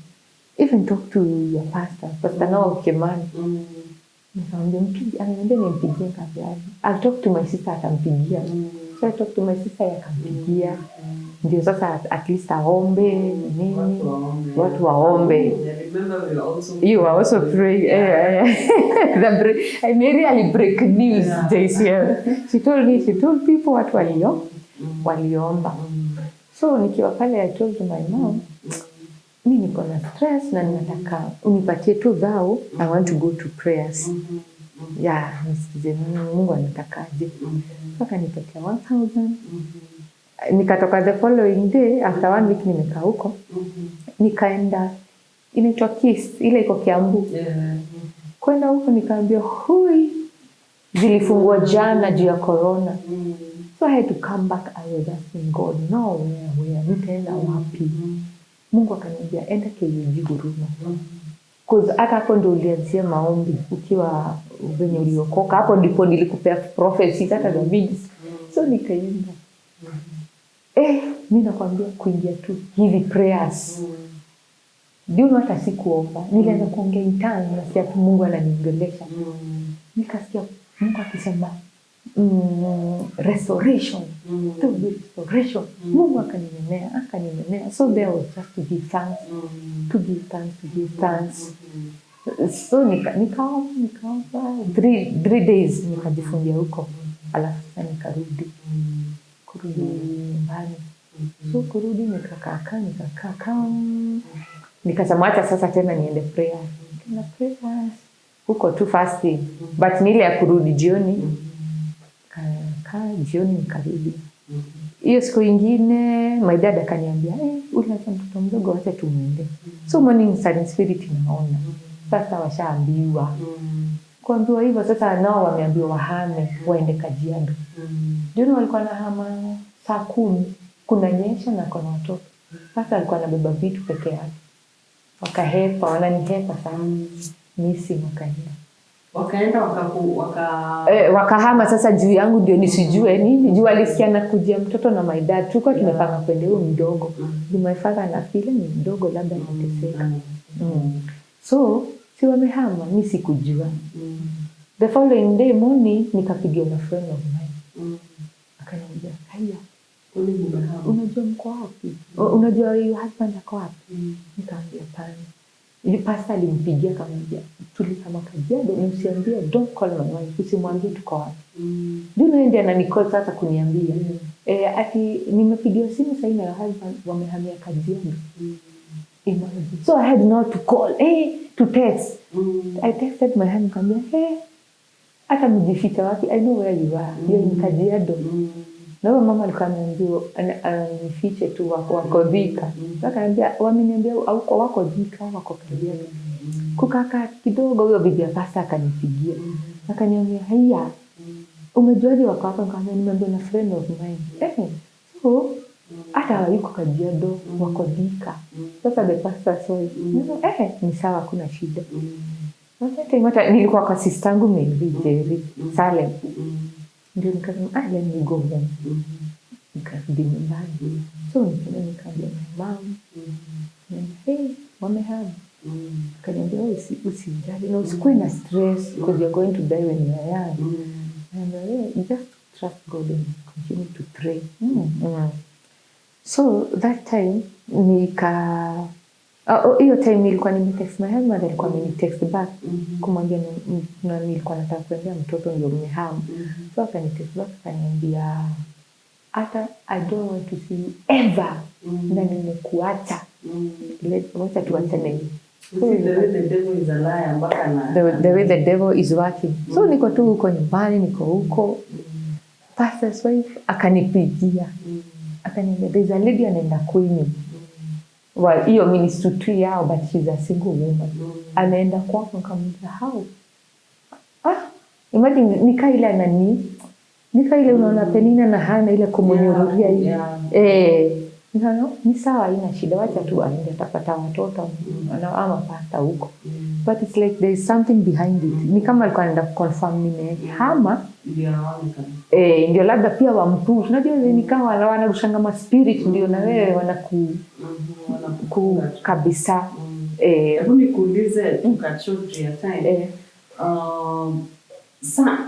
Even talk to your pastor now Kimani. Nikamwambia ananiambia nimpigie kabla. I'll talk to my sister, atampigia. So I talk to my sister, akampigia. Ndio sasa at least aombe nini, watu waombe. You are also praying. I really break news days here. She told people what waliomba. So nikiwa pale, I told my mom, mimi niko na stress na nataka unipatie tu vow, I want to go to prayers. Nisikize Mungu anatakaje. Akanipatia 1000. Nikatoka the following day, after 1 week nimekaa huko. Nikaenda inaitwa Kiss, ile iko Kiambu. Kwenda huko nikaambia zilifungua jana juu ya corona. So I had to come back. I was asking God, no, where nitaenda wapi? Mungu akaniambia enda KUG Huruma. Cause hata hapo ndio ulianzia maombi ukiwa venye uliokoka. Hapo ndipo nilikupea prophecy hata David. So nikaenda. Mimi nakwambia kuingia tu hivi prayers. Ndio hata sikuomba. Nilianza kuongea in tongues, nasikia Mungu ananiongelesha. Nikasikia Mungu akisema restoration. There will be restoration. Mungu akaninenea. So there was just to give thanks. To give thanks. So nikaomba 3 days nikajifungia huko. Alafu nikarudi nyumbani. So kurudi nikakaa nikasema hata sasa tena niende prayer. Na prayer huko tu fasting. But ni ile ya kurudi jioni. Jioni nikarudi. Hiyo siku ingine my dad akaniambia, ule acha mtoto mdogo wacha tumuende. So morning sun spirit naona. Sasa washaambiwa. Kuambiwa hivyo sasa nao wameambiwa wahame waende Kajiado. Ndio walikuwa na hama saa 10 kunanyesha na kuna watoto. Sasa alikuwa anabeba vitu peke yake. Wananihepa sana. Missing wakahama sasa juu yangu ndio nisijue nini. Juu alisikia nakujia mtoto na my dad. Tulikuwa tumepanga kwenda huyo mdogo. Juu my father anafikiria ni mdogo labda anateseka. So si wamehama, mimi sikujua. The following day morning nikapigiwa na friend of mine. Akaniambia, "Haya, unajua mko wapi? Unajua your husband ako wapi?" Nikamwambia pana. Yule pastor alimpigia akamwambia, "Tulihama Kajiado, msiambie don't call my wife, usimwambie tuko wapi." Ndio ndio ananicall sasa kuniambia. Ati nimepigiwa simu sasa na husband wamehamia Kajiado. So I had not to call, to text. I texted my husband nikamwambia, hata mjificha wapi, I know where you are. You're in Kajiado. Na mama alikuwa ananiambia nifiche tu wako Dhika. Akaniambia wameniambia wako Dhika, wako Kajiado. Kukaa kidogo huyo bibi ya pasta akanipigia. Akaniambia, "Haya, umejuaje wako hapa?" Nikamwambia na friend of mine. So hata yuko Kajiado, wako Dhika. Sasa the pastor saw it. Ni sawa, kuna shida. Sasa nilikuwa kwa sister yangu Mary Salem. Ndio nikasema, let me go home. Nikarudi nyumbani. So nikaambia mama, wamehama. Akaniambia, usijali na usikuwe na stress because you're going to die when you're young. And just trust God and continue to pray. So that time hiyo time nilikuwa nimetext my husband, alikuwa amenitext back kumwambia na nilikuwa nataka kuendea mtoto ndio mmehama. So akanitext back akaniambia, "Hata I don't want to see you ever." Na nimekuacha. Wacha tuachane. The way the devil is a liar mpaka na the way the devil is working. So niko tu huko nyumbani, niko huko. Pastor's wife akanipigia. Akaniambia, "There's a lady anaenda Queen." Well, hiyo ministry tu yao, but she's a single woman. Anaenda kwako, nikamwambia, "How?" Imagine nika ile unaona Penina na Hana ile kumnyoruria hiyo. Ni sawa, haina shida, wacha tu aende atapata watoto ama pata huko. But it's like there is something behind it. Ni kama alikuwa anaenda confirm nimehama. Ndio labda pia wampush. Unajua ni kama wanarushanga ma spirit ndio na wewe wanaku kabisa. Hebu nikuulize tukachote ya time.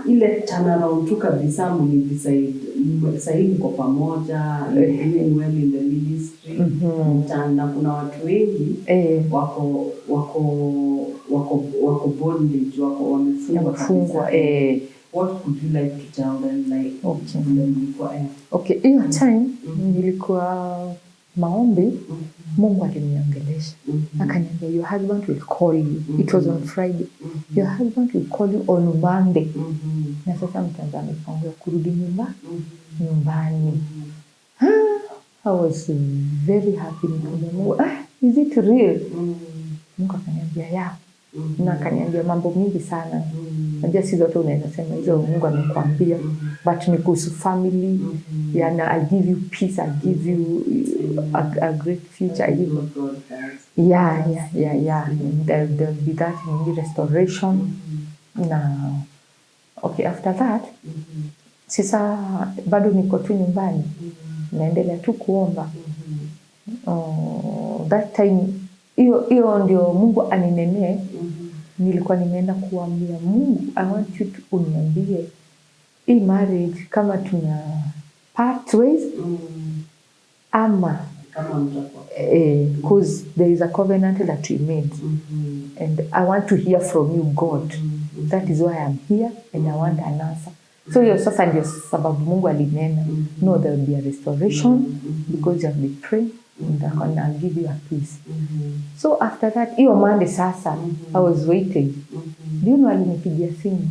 Ile turnaround tu kabisa mlisaidi kwa pamoja, living well in the ministry. Na kuna watu wengi wako bondage, wako wamefungwa. What could you like to tell them, like okay, hiyo time nilikuwa maombi. Mungu aliniongelesha. Akaniambia, "Your husband will call you." It was on Friday. "Your husband will call you on Monday." Na sasa mtanda mipango ya kurudi nyumbani. I was very happy. Nikamwambia, "Is it real?" Mungu akaniambia, "Yeah." Na akaniambia mambo mingi sana. Najua si zote unaweza sema hizo Mungu amekuambia, but ni kuhusu family. Na I'll give you peace, I'll give you a great future. I give you. Yeah. There'll be that restoration. Now, okay, after that, sasa bado niko tu nyumbani. Naendelea tu kuomba. That time, hiyo ndio Mungu aninenee. Nilikuwa nimeenda kuambia Mungu, I want you to uniambie hii marriage kama tuna part ways ama kama mtakuwa because there is a covenant that we made and I want to hear from you, God. That is why I'm here and I want an answer. So hiyo sasa ndio sababu Mungu alinena, no, there will be a restoration because you have been praying and I'll give you a peace. So after that, hiyo Monday sasa, I was waiting. Do you know alinipigia simu?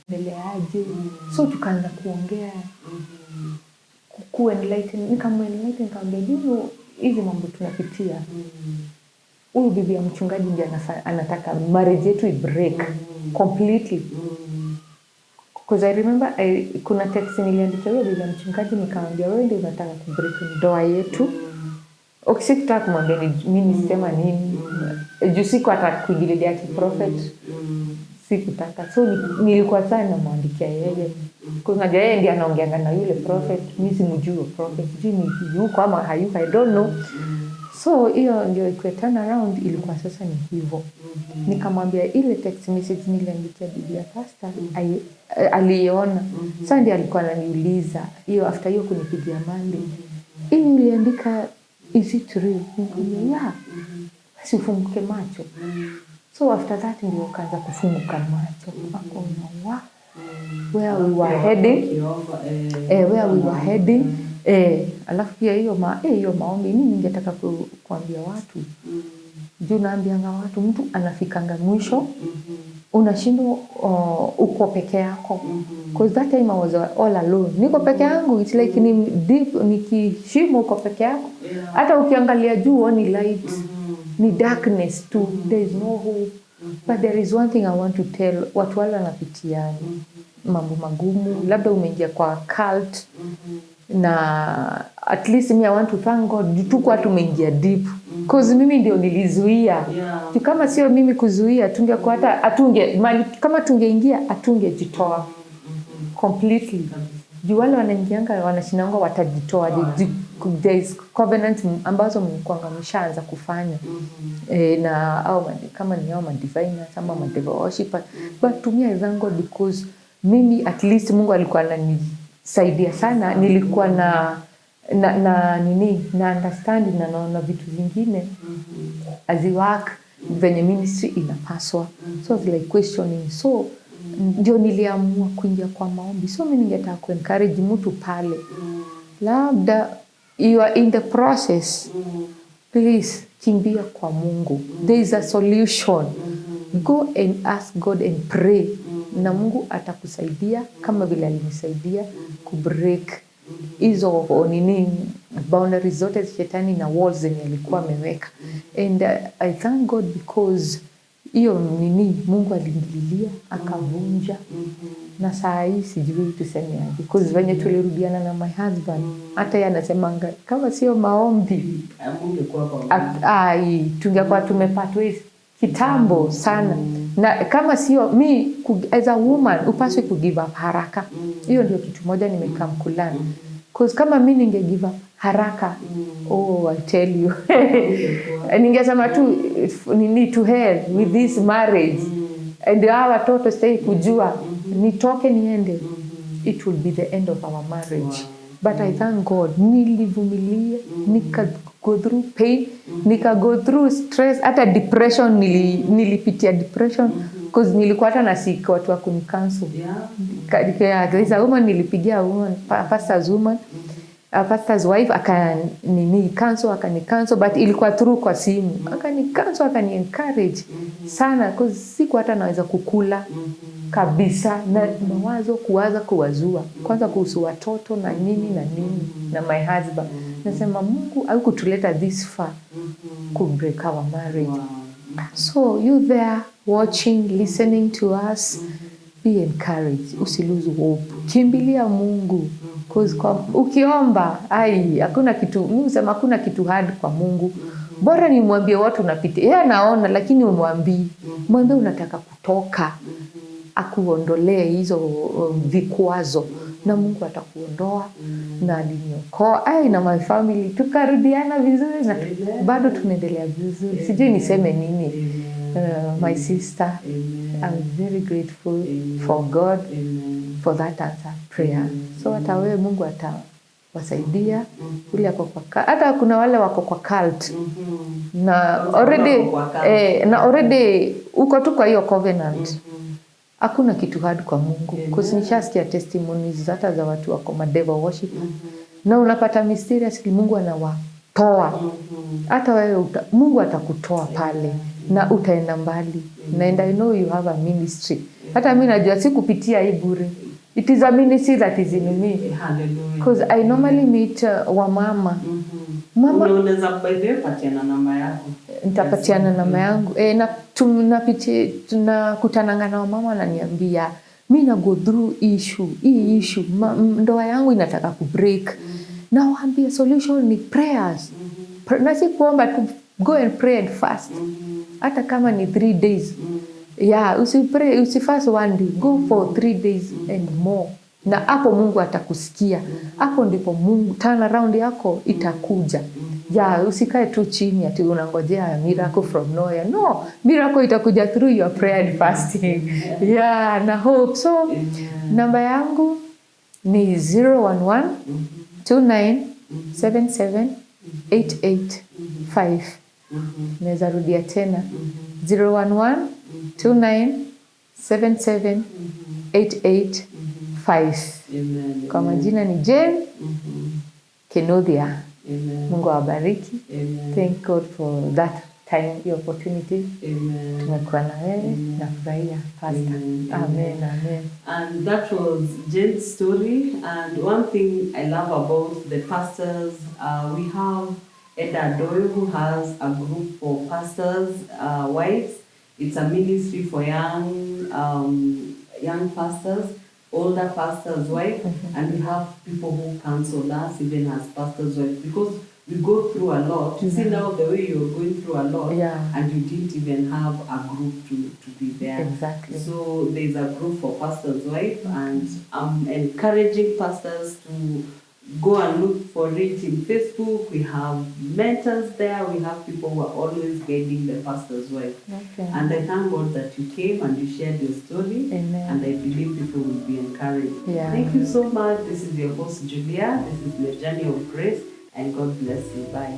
Neleaje? So tukaanza kuongea. Enlighten, nikamwambia, do you know hizi mambo tunapitia. Huyu bibi ya mchungaji ndiye anataka marriage yetu i-break completely. Because I remember kuna text niliandikia huyo bibi ya mchungaji nikamwambia wewe ndio unataka ku-break ndoa yetu. Sikutaka kumwambia mimi nisema nini. Juu siku atakuingililia prophet. Sikutaka. So nilikuwa sana namwandikia yeye. Kuna yeye ndiye anaongeanga na yule prophet, mimi simjui prophet, sijui ni yuko ama hayuko, I don't know. So hiyo ndio iko turn around, ilikuwa sasa ni hivyo. Nikamwambia ile text message niliandikia Biblia pastor aliona. Sasa ndiye alikuwa ananiuliza hiyo after hiyo kunipigia Monday. Hii niliandika is it real? Nikamwambia yeah. Sifunguke macho. So after that ndio kaanza kufunguka macho. Akaona where we were heading, alafu pia hiyo maombi mimi ningetaka kuambia watu. Juu naambianga watu mtu anafikanga mwisho unashindwa uko peke yako. Because that time I was all alone. Niko peke yangu, it's like ni deep, nikishimo uko peke yako. Hata ukiangalia juu ni light, ni darkness too. There is no hope. But there is one thing I want to tell watu wale wanapitia mambo magumu, labda umeingia kwa cult na at least me I want to thank God tuko tumeingia deep because mimi ndio nilizuia. Kama sio mimi kuzuia tungekuwa hata kama tungeingia atungejitoa completely. Juu wale wanaingianga wanashinanga watajitoa. There is covenant ambazo mkwanga mshaanza kufanya na au kama ni hao divine ama devil worshipper, but tumia zango because mimi at least Mungu alikuwa ananisaidia sana. Nilikuwa na understanding na naona vitu vingine as I work venye ministry inapaswa. So it's like questioning. So ndio niliamua kuingia kwa maombi. So mimi ningetaka ku-encourage mtu pale, labda you are in the process, please kimbia kwa Mungu. There is a solution. Go and ask God and pray. Na Mungu atakusaidia kama vile alinisaidia ku-break hizo boundaries zote shetani na walls zenye alikuwa ameweka. And I thank God because hiyo Mungu aliingililia akavunja. Na saa hii sijui tuseme aje because venye tulirudiana na my husband hata yeye anasemanga kama sio maombi tungekuwa tumepatwa kitambo sana. Na kama sio me as a woman upaswe ku give up haraka. Hiyo ndio kitu moja nimekamkulana. Because kama mimi ninge give up haraka, I tell you ningesema tu to hell with this marriage and our watoto stay kujua nitoke niende, it will be the end of our marriage. But I thank God nilivumilia, nika go through pain, nika go through stress, hata depression nilipitia depression because nilikuwa hata na sick watu wa kunicancel. There is a woman nilipigia woman pastor's wife akani-cancel but ilikuwa through kwa simu. Akani-cancel akani-encourage sana because siku hata naweza kukula kabisa na mawazo kuwazua kwanza kuhusu watoto na nini na my husband. Nasema Mungu haukutuleta this far to break our marriage. So you there watching, listening to us, be encouraged. Usilose hope. Kimbilia Mungu. Because ukiomba, hakuna kitu, Mungu sema hakuna kitu hard kwa Mungu. Bora ni mwambie watu unapitia. Yeye anaona lakini mwambie unataka kutoka. Akuondolee hizo vikwazo na Mungu atakuondoa na aliniokoa. Na my family tukarudiana vizuri na bado tunaendelea vizuri. Sijui niseme nini. my sister. Amen. I'm very grateful Amen. for God Amen. for that answer prayer. Amen. So hata wewe Mungu atawasaidia ule ako kwa hata kuna wale wako kwa cult na already uko tu kwa hiyo covenant. Hakuna kitu hard kwa Mungu. Because nishasikia testimonies hata za watu wako devil worship. Na unapata mysteriously Mungu anawatoa. Hata wewe Mungu atakutoa pale na utaenda mbali. And I know you have a ministry. Hata mimi najua si kupitia hii bure. It is a ministry that is in me. Because I normally meet wamama. Mama, unaweza patiana namba yako. Nitapatiana namba yangu. Na tunakutananga na wamama wananiambia mimi na go through hii issue. Ndoa yangu inataka kubreak. Na waambia solution ni prayers. Na si kuomba tu, go and pray and fast. Hata kama ni 3 days. Yeah, usifast 1 day, go for 3 days and more. Na hapo Mungu atakusikia. Hapo ndipo Mungu turn around yako itakuja. Yeah, usikae tu chini ati unangojea miracle from nowhere. No, miracle itakuja through your prayer and fasting. Yeah, na hope. So, namba yangu ni 011 29 77 885. Naweza rudia tena. 011 29 77 885. Kwa majina ni Jane Wainaina. Mungu awabariki. Thank God for that time, the opportunity. Tumekuwa na wewe na furahia pastor. Amen. And that was Jane's story. And one thing I love about the pastors, we have Eda Doyle, who has a group for pastors' wives. It's a ministry for young pastors, older pastors' wives, and we have people who counsel us even as pastors' wives, because we go through a lot. You see now the way you're going through a lot, and you didn't even have a group to be there. Exactly. So there's a group for pastors' wives, and I'm encouraging pastors to go and look for it in Facebook. We have mentors there. We have people who are always guiding the pastor's wife. Okay. And I thank God that you came and you shared your story. Amen. And I believe people will be encouraged. Yeah. Thank you so much. This is your host, Julia. This is the Journey of Grace. And God bless you. Bye.